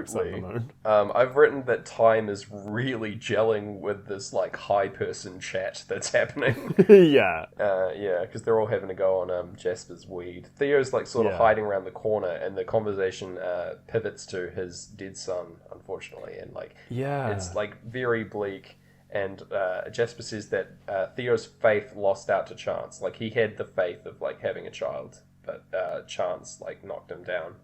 I've written that time is really gelling with this, like, high person chat that's happening. Yeah. Yeah, because they're all having to go on Jasper's weed. Theo's, like, sort of hiding around the corner, and the conversation pivots to his dead son, unfortunately, and, like, it's, like, very bleak. And Jasper says that Theo's faith lost out to chance. Like, he had the faith of, like, having a child, but chance, like, knocked him down,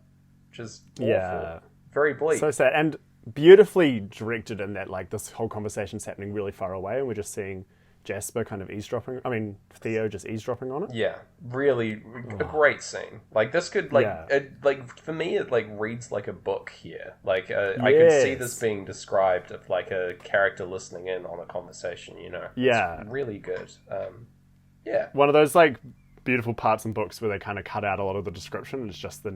which is awful. Very bleak. So sad, and beautifully directed in that, like, this whole conversation's happening really far away, and we're just seeing Jasper kind of eavesdropping. I mean, Theo just eavesdropping on it. Yeah, really a great scene. Like this could for me it like reads like a book here. Like I could see this being described of like a character listening in on a conversation. You know, it's really good. Yeah, one of those like beautiful parts in books where they kind of cut out a lot of the description. It's just the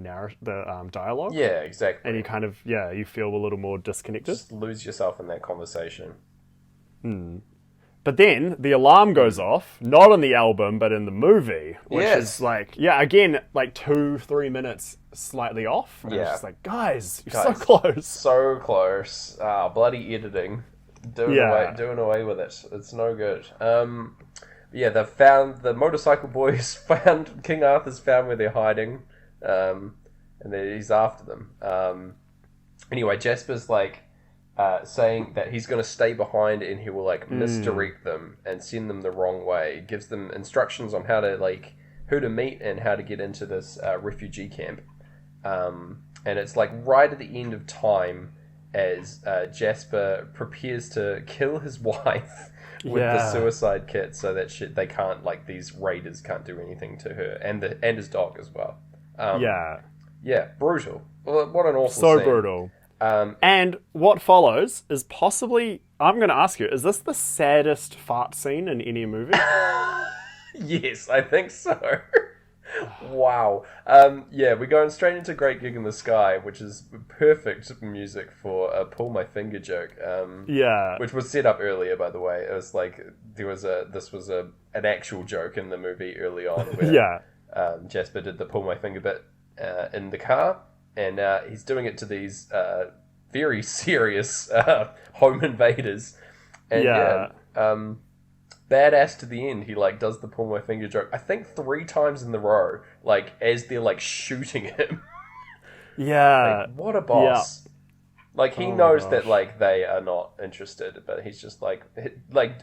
dialogue. Yeah, exactly. And you kind of you feel a little more disconnected. Just lose yourself in that conversation. But then the alarm goes off, not on the album, but in the movie, which is like, again, like 2-3 minutes slightly off. And it's just like, guys, you're so close. So close. Bloody editing. Doing away with it. It's no good. They found, the motorcycle boys found King Arthur's found where they're hiding, and he's after them. Anyway, Jasper's like saying that he's going to stay behind and he will like misdirect them and send them the wrong way. Gives them instructions on how to who to meet and how to get into this refugee camp. And it's like right at the end of time as Jasper prepares to kill his wife with the suicide kit so that they can't, like, these raiders can't do anything to her and his dog as well. Brutal. Well, what an awful scene. So brutal. And what follows is possibly, I'm going to ask you, is this the saddest fart scene in any movie? Yes, I think so. Wow. We're going straight into Great Gig in the Sky, which is perfect music for a pull my finger joke. Which was set up earlier, by the way. It was like, this was an actual joke in the movie early on where Jasper did the pull my finger bit in the car, and he's doing it to these very serious home invaders. And badass to the end, he like does the pull my finger joke, I think 3 times in the row, like as they're like shooting him. Like, what a boss. Like he knows that like they are not interested, but he's just like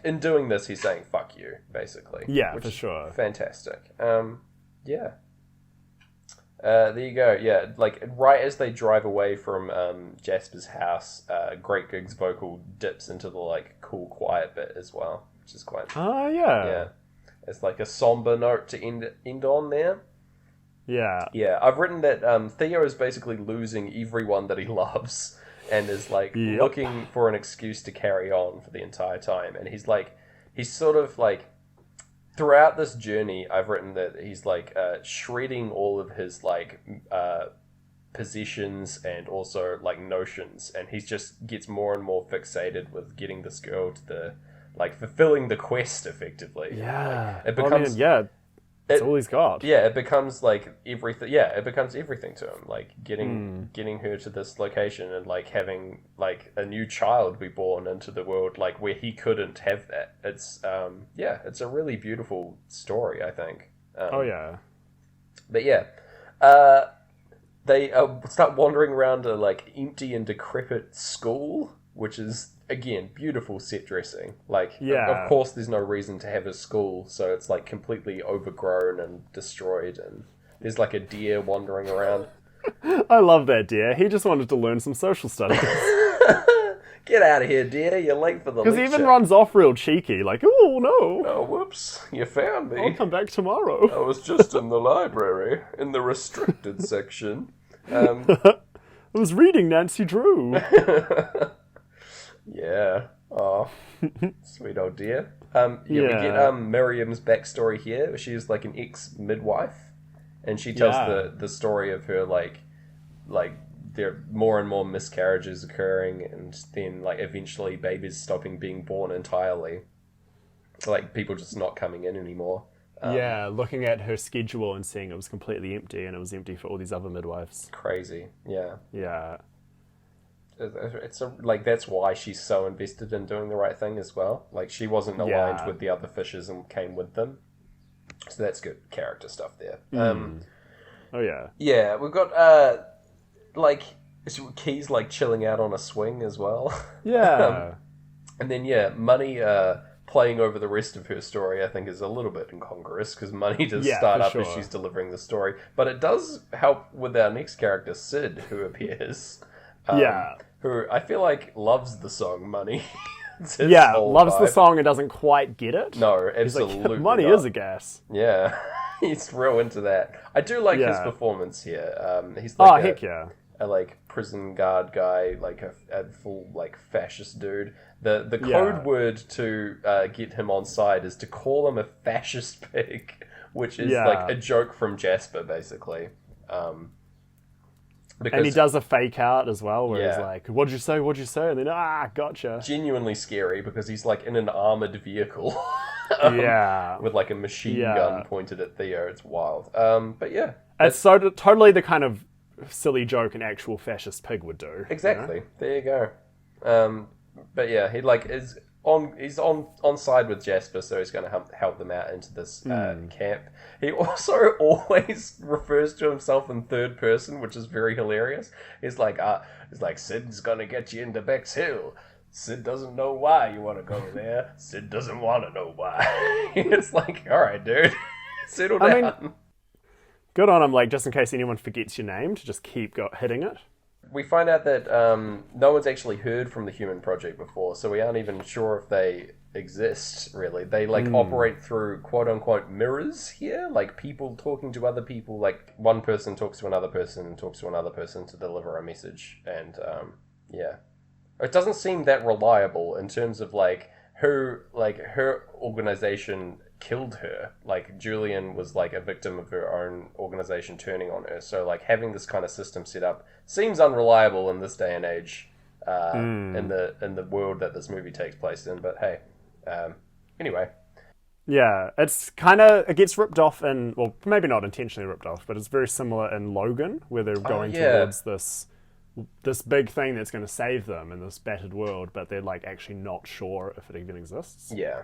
in doing this he's saying fuck you, basically. For sure. Fantastic. There you go. Like right as they drive away from Jasper's house, Great Gig's vocal dips into the like cool quiet bit as well, which is quite. It's like a somber note to end on there. I've written that Theo is basically losing everyone that he loves and is like looking for an excuse to carry on for the entire time, and he's sort of like throughout this journey, I've written that he's like shredding all of his like possessions and also like notions, and he just gets more and more fixated with getting this girl to the like fulfilling the quest effectively. It becomes it's all he's got. It becomes like everything. It becomes everything to him. Like getting her to this location and like having like a new child be born into the world, like where he couldn't have that. It's it's a really beautiful story, I think. They start wandering around a like empty and decrepit school, which is again beautiful set dressing. Like of course there's no reason to have a school, so it's like completely overgrown and destroyed, and there's like a deer wandering around. I love that deer. He just wanted to learn some social studies. Get out of here, dear. You're late for the lecture. Because he even runs off real cheeky, like, oh, no. Oh, whoops. You found me. I'll come back tomorrow. I was just in the library, in the restricted section. I was reading Nancy Drew. Oh, sweet old dear. We get Miriam's backstory here. She's like an ex-midwife, and she tells the story of her, like there are more and more miscarriages occurring, and then like eventually babies stopping being born entirely, like people just not coming in anymore. Looking at her schedule and seeing it was completely empty, and it was empty for all these other midwives. Crazy. It's like that's why she's so invested in doing the right thing as well. Like she wasn't aligned with the other fishes and came with them, so that's good character stuff there. We've got like Key's like chilling out on a swing as well. And then Money playing over the rest of her story, I think, is a little bit incongruous because Money does start up as she's delivering the story, but it does help with our next character, Sid, who appears. Who I feel like loves the song Money. It's his Yeah, whole loves the vibe. song and doesn't quite get it. No, He's like, absolutely money not. is a gas. Yeah, he's real into that. I do like his Yeah. performance here. He's Oh, like heck yeah. a like prison guard guy, like a full like fascist dude. The Yeah. code word to get him on side is to call him a fascist pig, which is Yeah. like a joke from Jasper, basically. Because And he does a fake out as well, where he's Yeah. like, "What'd you say? What'd you say?" And then, gotcha. genuinely scary because he's like in an armored vehicle. Yeah. With like a machine Yeah. gun pointed at Theo. It's wild. But yeah. It's so totally the kind of silly joke an actual fascist pig would do. Exactly. There you go. But yeah, he like is on. He's on side with Jasper, so he's going to help them out into this camp. He also always refers to himself in third person, which is very hilarious. He's like, Sid's going to get you into Beck's Hill. Sid doesn't know why you want to go there. Sid doesn't want to know why. It's like, all right, dude, settle down. I mean, good on him, like, just in case anyone forgets your name, to just keep hitting it. We find out that no one's actually heard from the Human Project before, so we aren't even sure if they exist, really. They, operate through quote-unquote mirrors here, like people talking to other people, like one person talks to another person and talks to another person to deliver a message, and, yeah. It doesn't seem that reliable in terms of, her organization killed her. Like, Julian was, a victim of her own organization turning on her. So, having this kind of system set up seems unreliable in this day and age, in the world that this movie takes place in. But, hey, anyway. Yeah, it gets ripped off in, well, maybe not intentionally ripped off, but it's very similar in Logan, where they're going towards this big thing that's going to save them in this battered world, but they're, actually not sure if it even exists. Yeah.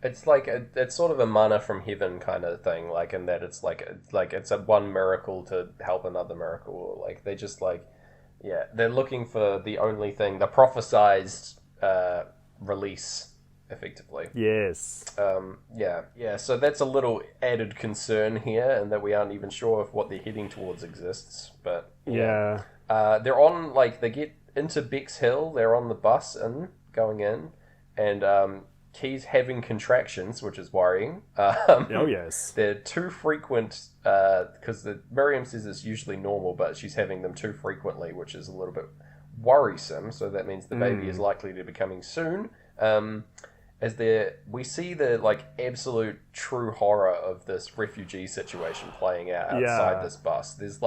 It's it's sort of a manna from heaven kind of thing, in that it's it's a one miracle to help another miracle. They just they're looking for the only thing, the prophesized release, effectively. Yes. Yeah. So that's a little added concern here, and that we aren't even sure if what they're heading towards exists. But yeah. They're on they get into Beck's Hill. They're on the bus and going in, and Key's having contractions, which is worrying. Oh, yes. They're too frequent, because Miriam says it's usually normal, but she's having them too frequently, which is a little bit worrisome. So that means the baby is likely to be coming soon. We see the absolute true horror of this refugee situation playing out outside this bus. There's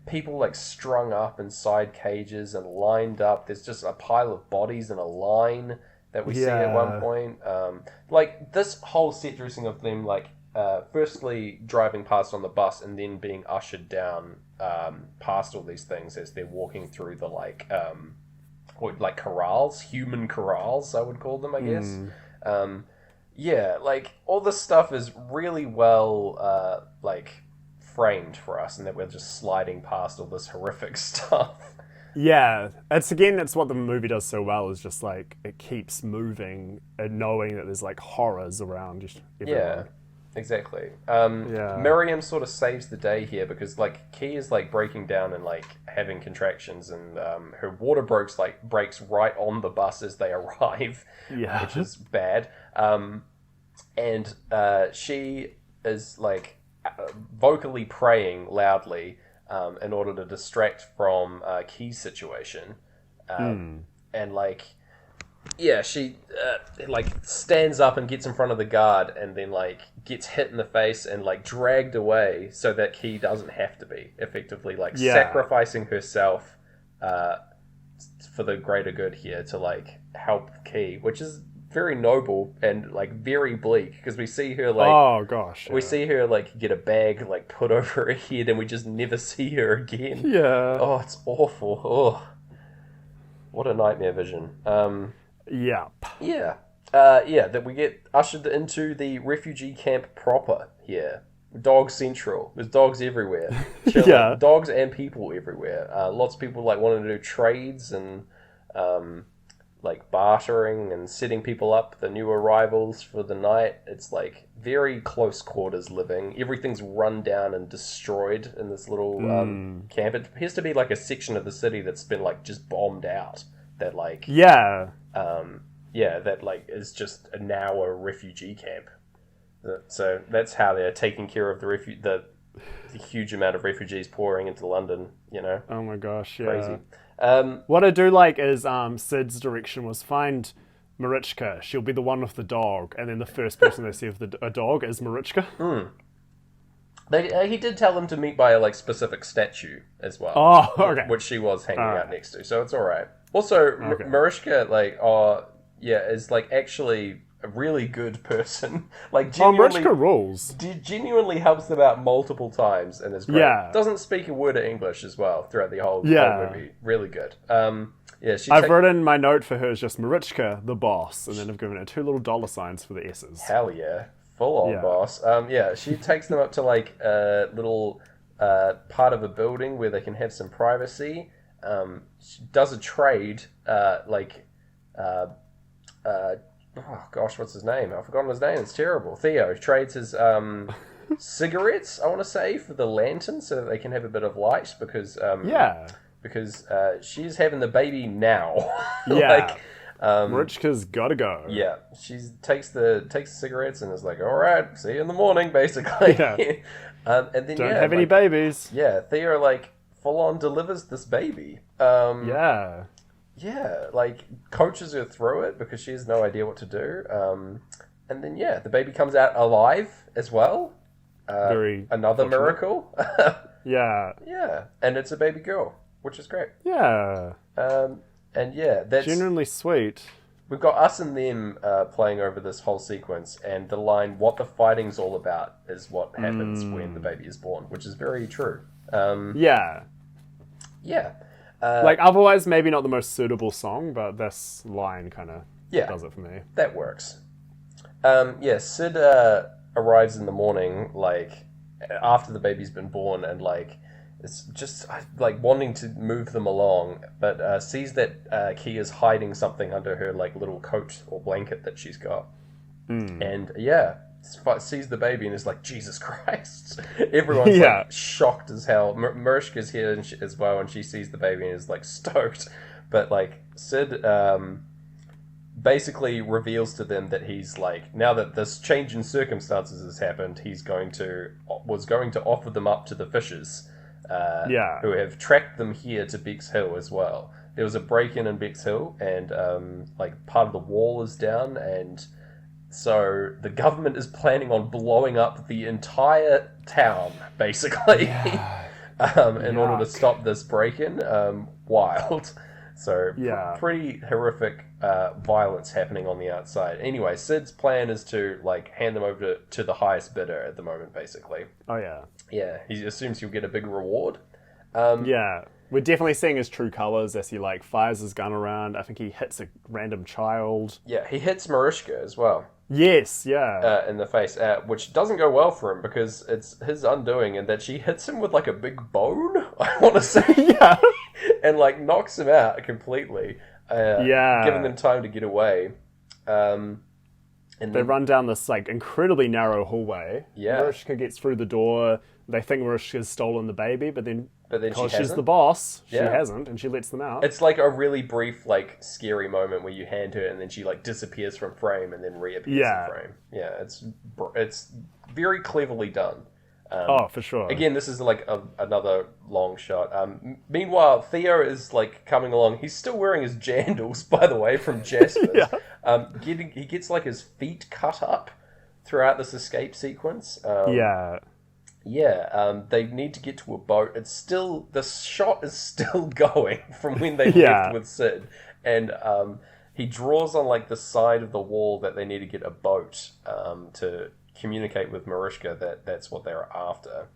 people strung up inside cages and lined up. There's just a pile of bodies in a line that we see at one point. This whole set dressing of them, firstly driving past on the bus and then being ushered down past all these things as they're walking through the corrals, human corrals, I would call them, I guess. All this stuff is really well framed for us, and that we're just sliding past all this horrific stuff. Yeah, that's what the movie does so well, is just it keeps moving and knowing that there's horrors around just everywhere. Yeah, exactly. Miriam sort of saves the day here because Key is breaking down and having contractions, and her water breaks right on the bus as they arrive, which is bad. And she is vocally praying loudly in order to distract from Key's situation. And she stands up and gets in front of the guard, and then gets hit in the face and dragged away so that Key doesn't have to be, effectively sacrificing herself for the greater good here to help Key, which is very noble and very bleak, because we see her oh gosh, we see her get a bag put over her head, and we just never see her again. Oh, it's awful. Oh, what a nightmare vision. That we get ushered into the refugee camp proper here. Dog central. There's dogs everywhere. Dogs and people everywhere. Lots of people wanting to do trades and bartering and setting people up, the new arrivals for the night. It's very close quarters living. Everything's run down and destroyed in this little camp. It appears to be a section of the city that's been just bombed out. That that like is just now a refugee camp. So that's how they're taking care of the huge amount of refugees pouring into London. Oh my gosh, yeah. Crazy. What I do like is Sid's direction was find Marichka. She'll be the one with the dog, and then the first person they see with a dog is Marichka. He did tell them to meet by a like specific statue as well. Oh, okay. Which she was hanging out next to, so it's all right. Also, Marichka, is like actually a really good person. Like genuinely, Marichka rules. Genuinely helps them out multiple times and is great. Yeah. Doesn't speak a word of English as well throughout the whole movie. Really good. I've written my note for her as just Marichka, the boss, and then I've given her 2 little dollar signs for the S's. Hell yeah. Full on boss. She takes them up to like a little part of a building where they can have some privacy. She does a trade, oh gosh, what's his name? I've forgotten his name. It's terrible. Theo trades his cigarettes, I want to say, for the lantern so that they can have a bit of light because she's having the baby now. Yeah. Marichka's gotta go. Yeah, she takes the cigarettes and is like, all right, see you in the morning, basically. Yeah. And then don't have any babies. Yeah, Theo like full on delivers this baby. Yeah, like coaches her through it because she has no idea what to do. And then the baby comes out alive as well. Another miracle. Yeah. Yeah, and it's a baby girl, which is great. Yeah. That's genuinely sweet. We've got us and them playing over this whole sequence, and the line "What the fighting's all about" is what happens when the baby is born, which is very true. Yeah. Like otherwise, maybe not the most suitable song, but this line kind of does it for me. That works. Sid arrives in the morning, like after the baby's been born, and like. It's just like wanting to move them along, but sees that Kia's hiding something under her like little coat or blanket that she's got, and sees the baby and is like, Jesus Christ! Everyone's like shocked as hell. Marichka's here as well, and she sees the baby and is like stoked, but like Sid basically reveals to them that he's like, now that this change in circumstances has happened, was going to offer them up to the Fishers. Who have tracked them here to Bexhill as well. There was a break-in in Bexhill, and like part of the wall is down, and so the government is planning on blowing up the entire town, basically, in order to stop this break-in. Wild. So pretty horrific violence happening on the outside. Anyway, Sid's plan is to like hand them over to the highest bidder at the moment, basically. Oh yeah. Yeah, he assumes he'll get a big reward. We're definitely seeing his true colours as he like fires his gun around. I think he hits a random child. Yeah, he hits Marichka as well. Yes, yeah. In the face, which doesn't go well for him because it's his undoing, and that she hits him with like a big bone, I want to say. And like knocks him out completely. Giving them time to get away. And they run down this like incredibly narrow hallway. Yeah. Marichka gets through the door. They think Marichka's stolen the baby, but then because she's the boss, she hasn't, and she lets them out. It's like a really brief, like scary moment where you hand her, and then she like disappears from frame, and then reappears in frame. Yeah, it's very cleverly done. For sure. Again, this is like another long shot. Meanwhile, Theo is like coming along. He's still wearing his jandals, by the way, from Jasper's. He gets like his feet cut up throughout this escape sequence. They need to get to a boat. The shot is still going from when they left with Sid, and he draws on like the side of the wall that they need to get a boat to communicate with Marichka that's what they're after.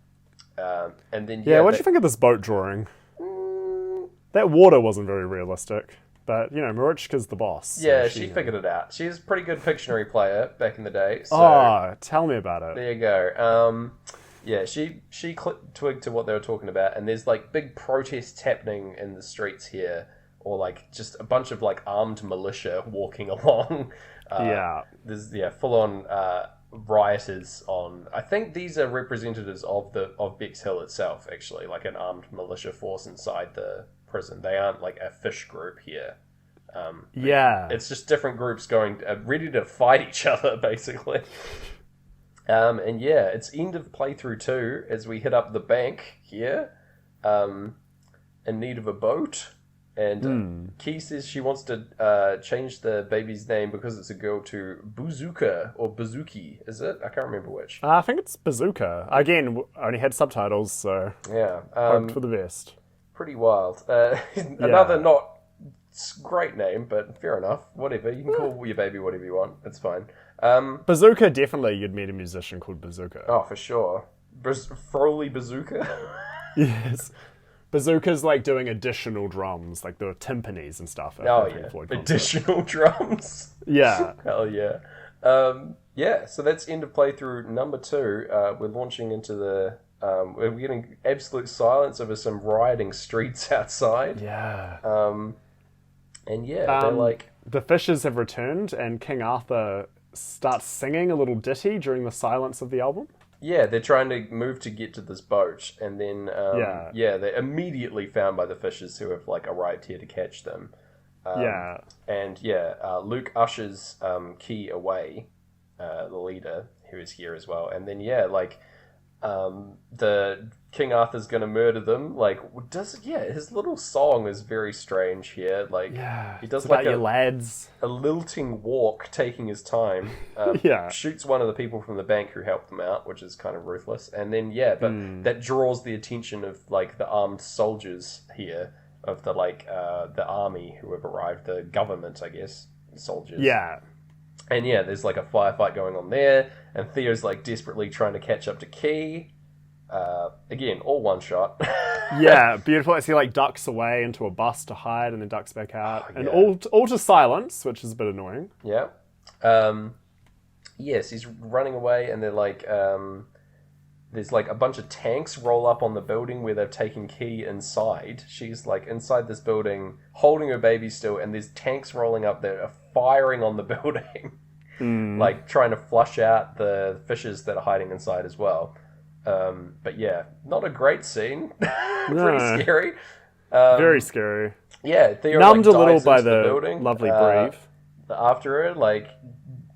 And then what do you think of this boat drawing? That water wasn't very realistic. But, Marichka's the boss. Yeah, so she figured it out. She's a pretty good Pictionary player back in the day. So tell me about it. There you go. She twigged to what they were talking about, and there's like big protests happening in the streets here, or like just a bunch of like armed militia walking along. There's full-on rioters on. I think these are representatives of Bexhill itself, actually, like an armed militia force inside the prison. They aren't like a fish group here. It's just different groups going ready to fight each other, basically. And yeah, it's end of playthrough 2 as we hit up the bank here, in need of a boat. And Key says she wants to change the baby's name because it's a girl to Bazooka or Bazooki, is it? I can't remember which. I think it's Bazooka. Again, I only had subtitles, so yeah, hoped for the best. Pretty wild. Another not great name, but fair enough. Whatever, you can call your baby whatever you want. It's fine. Bazooka, definitely you'd meet a musician called Bazooka. Oh, for sure. Froley Bazooka? Yes. Bazooka's like doing additional drums, like the timpanis and stuff. Pink Floyd additional drums? Yeah. Hell yeah. Yeah, so that's end of playthrough number 2. We're launching into the... we're getting absolute silence over some rioting streets outside. Yeah. And yeah, they're like... The fishes have returned and King Arthur starts singing a little ditty during the silence of the album. Yeah, they're trying to move to get to this boat, and then they're immediately found by the fishes who have like arrived here to catch them. And Luke ushers Key away, the leader who is here as well, and then the King Arthur's gonna murder them. Like, his little song is very strange here. Like, he does like your lads. A lilting walk, taking his time. Shoots one of the people from the bank who helped them out, which is kind of ruthless. And then that draws the attention of like the armed soldiers here, of the the army who have arrived, the government, I guess, soldiers. Yeah. And there's like a firefight going on there, and Theo's like desperately trying to catch up to Key. Again, all one shot. Yeah, beautiful. As he like ducks away into a bus to hide, and then ducks back out, and all to silence, which is a bit annoying. Yeah. Yes, he's running away, and they're like, there's like a bunch of tanks roll up on the building where they've taken Key inside. She's like inside this building, holding her baby still, and there's tanks rolling up that are firing on the building, like trying to flush out the fishes that are hiding inside as well. But yeah, not a great scene. Pretty scary. Very scary. Yeah, Theo numbed like, a little dives by into the building, lovely Brave. After her, like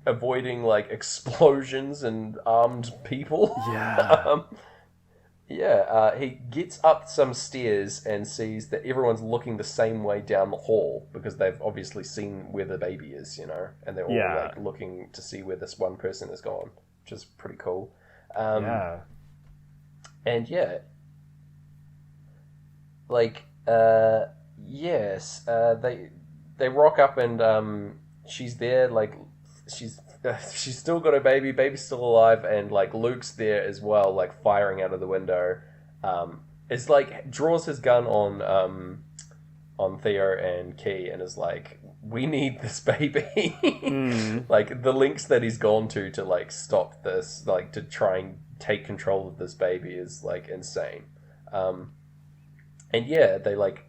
avoiding like explosions and armed people. Yeah. He gets up some stairs and sees that everyone's looking the same way down the hall because they've obviously seen where the baby is, and they're all like looking to see where this one person has gone, which is pretty cool. And they rock up and she's there, like she's still got her baby, baby's still alive, and like Luke's there as well, like firing out of the window. It's like draws his gun on Theo and Key and is like, we need this baby. Like the lengths that he's gone to like stop this, like to try and take control of this baby is like insane. And they like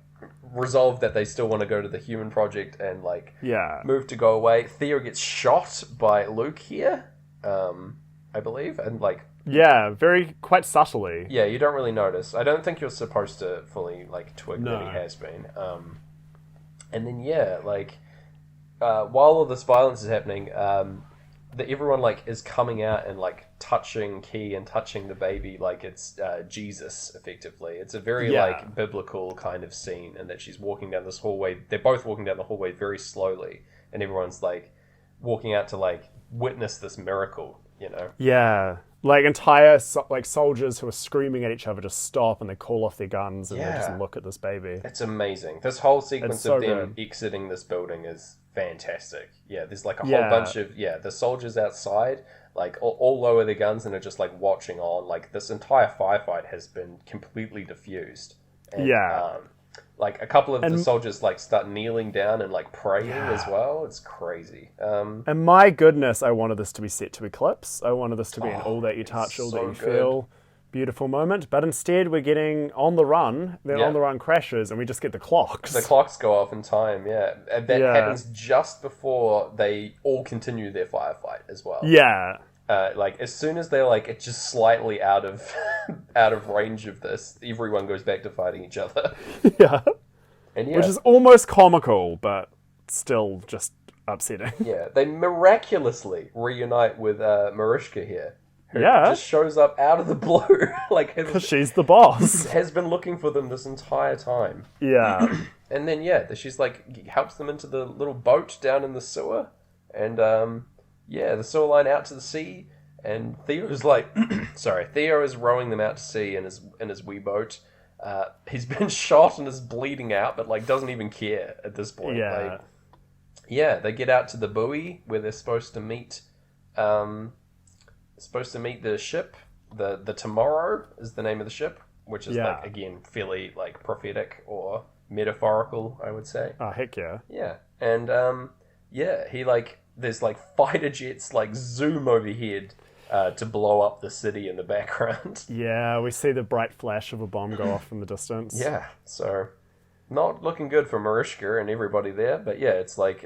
resolve that they still want to go to the human project and like move to go away. Theo gets shot by Luke here, I believe, and like quite subtly. Yeah, you don't really notice. I don't think you're supposed to fully like twig that he has been. And then while all this violence is happening, that everyone like is coming out and like touching Key and touching the baby like it's Jesus effectively. It's a very like biblical kind of scene, and that she's walking down this hallway. They're both walking down the hallway very slowly, and everyone's like walking out to like witness this miracle. Yeah, like entire soldiers who are screaming at each other to stop, and they call off their guns and they just look at this baby. It's amazing. This whole sequence of them exiting this building is fantastic. Yeah, there's like a whole bunch of the soldiers outside like all lower their guns and are just like watching on. Like this entire firefight has been completely diffused. And, like a couple of the soldiers like start kneeling down and like praying as well. It's crazy. And my goodness, I wanted this to be set to Eclipse. I wanted this to be an all that you touch, all that you feel beautiful moment. But instead we're getting On the Run. Then On the Run crashes and we just get the clocks. The clocks go off in time, And that happens just before they all continue their firefight as well. Yeah. Like as soon as they're like it's just slightly out of range of this, everyone goes back to fighting each other. Yeah. And which is almost comical, but still just upsetting. Yeah, they miraculously reunite with Mariska here. Who Yeah. just shows up out of the blue. Like, Because she's the boss. has been looking for them this entire time. Yeah. And then, she's like, helps them into the little boat down in the sewer. And, the sewer line out to the sea. And Theo's like, Theo is rowing them out to sea in his wee boat. He's been shot and is bleeding out, but, like, doesn't even care at this point. Yeah. Like, they get out to the buoy where they're supposed to meet, the ship. The Tomorrow is the name of the ship, which is, like, again, fairly, like, prophetic or metaphorical, I would say. Oh, heck yeah. Yeah. And, he, like, there's, like, fighter jets, like, zoom overhead to blow up the city in the background. Yeah, we see the bright flash of a bomb go off in the distance. Yeah, so not looking good for Mariska and everybody there, but it's like,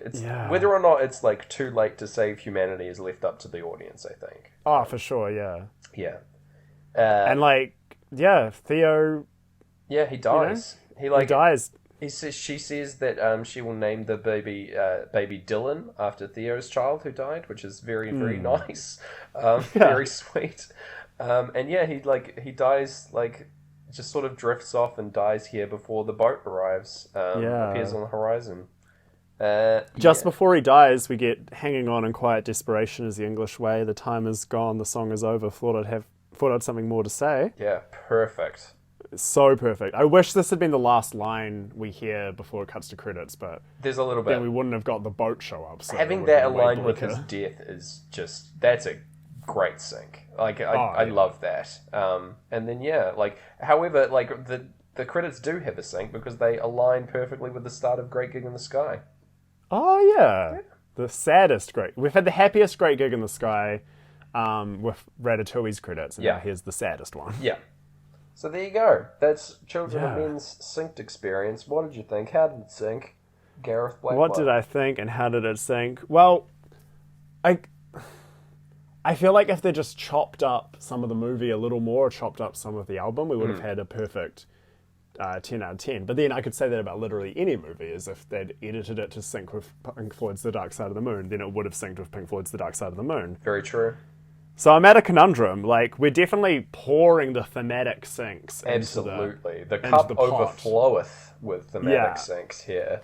whether or not it's, like, too late to save humanity is left up to the audience, I think. Oh, for sure, yeah. Yeah. And, like, Theo... Yeah, he dies. He dies. She says that she will name the baby Dylan after Theo's child who died, which is very, very nice. Very sweet. He dies, like, just sort of drifts off and dies here before the boat arrives. Appears on the horizon. Just before he dies, we get hanging on in quiet desperation is the English way. The time is gone, the song is over. Thought I'd something more to say. Yeah, perfect. So perfect. I wish this had been the last line we hear before it cuts to credits, but there's a little bit. Then we wouldn't have got the boat show up. So having that aligned with his death is that's a great sync. Like I love that. And then however, like the credits do have a sync because they align perfectly with the start of Great Gig in the Sky. Oh yeah. The saddest we've had the happiest Great Gig in the Sky with Ratatouille's credits, and now here's the saddest one. Yeah. So there you go. That's Children of Men's synced experience. What did you think? How did it sync? Gareth Blackwell. What did I think and how did it sync? Well, I feel like if they just chopped up some of the movie a little more, chopped up some of the album, we would have had a perfect 10 out of 10. But then I could say that about literally any movie, as if they'd edited it to sync with Pink Floyd's The Dark Side of the Moon, then it would have synced with Pink Floyd's The Dark Side of the Moon. Very true. So I'm at a conundrum. Like, we're definitely pouring the thematic syncs. Absolutely. The cup overfloweth with thematic syncs here.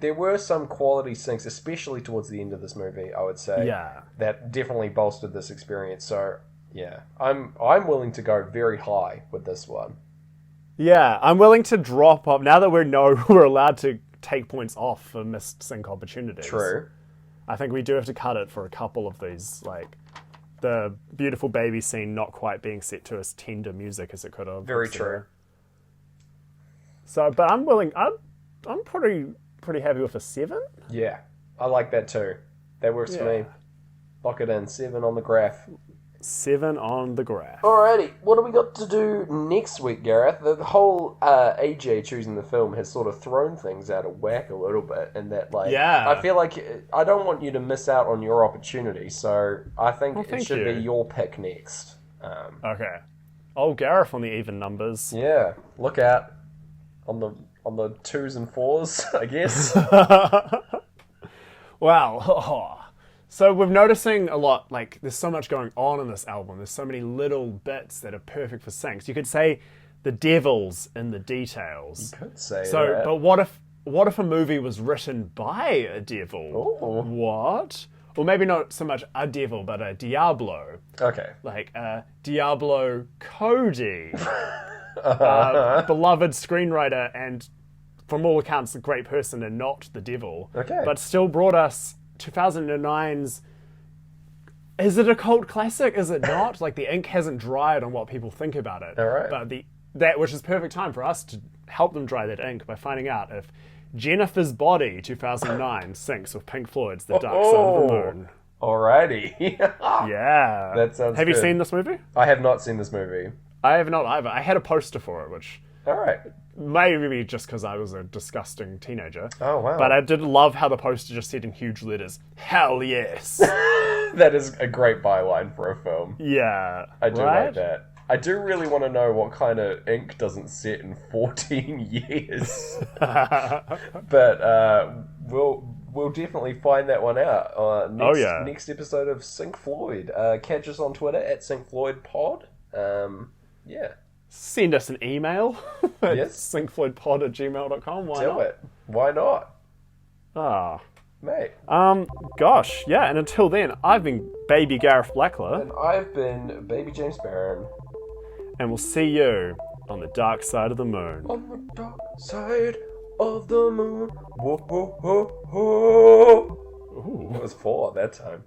There were some quality syncs, especially towards the end of this movie, I would say. Yeah. That definitely bolstered this experience. So, I'm willing to go very high with this one. Yeah, I'm willing to drop off. Now that we're allowed to take points off for missed sync opportunities. True. I think we do have to cut it for a couple of these, like the beautiful baby scene not quite being set to as tender music as it could have. Very true. So, but I'm willing. I'm pretty happy with a 7. Yeah, I like that too. That works for me. Lock it in. 7 on the graph. 7 on the graph. Alrighty, what do we got to do next week, Gareth? The whole AJ choosing the film has sort of thrown things out of whack a little bit, and that, like, I feel like I don't want you to miss out on your opportunity, so I think it should be your pick next. Okay. Oh, Gareth on the even numbers. Yeah, look out on the 2s and 4s, I guess. Wow. So we're noticing a lot, like, there's so much going on in this album. There's so many little bits that are perfect for syncs. You could say the devil's in the details. You could say so, that. But what if a movie was written by a devil? Ooh. What? Or maybe not so much a devil, but a Diablo. Okay. Like Diablo Cody. Beloved screenwriter and, from all accounts, a great person and not the devil. Okay. But still brought us 2009's... Is it a cult classic? Is it not? Like, the ink hasn't dried on what people think about it. All right. But which is perfect time for us to help them dry that ink by finding out if Jennifer's Body 2009 syncs with Pink Floyd's The Dark Side of the Moon. Alrighty. Yeah. That sounds Have good. you seen this movie? I have not seen this movie. I have not either. I had a poster for it, which... Alright. Maybe just because I was a disgusting teenager. Oh, wow. But I did love how the poster just said in huge letters, "Hell yes." That is a great byline for a film. Yeah. I do like that. I do really want to know what kind of ink doesn't set in 14 years. But we'll definitely find that one out. Next episode of Pink Floyd. Catch us on Twitter at PinkFloydPod. Yeah. Send us an email at yes. pinkfloydpod@gmail.com. Why not? Do it. Why not? Mate. Gosh, yeah, and until then, I've been Baby Gareth Blackler. And I've been Baby James Barron. And we'll see you on the dark side of the moon. On the dark side of the moon. Whoa, whoa, whoa, whoa. Ooh. It was 4 that time.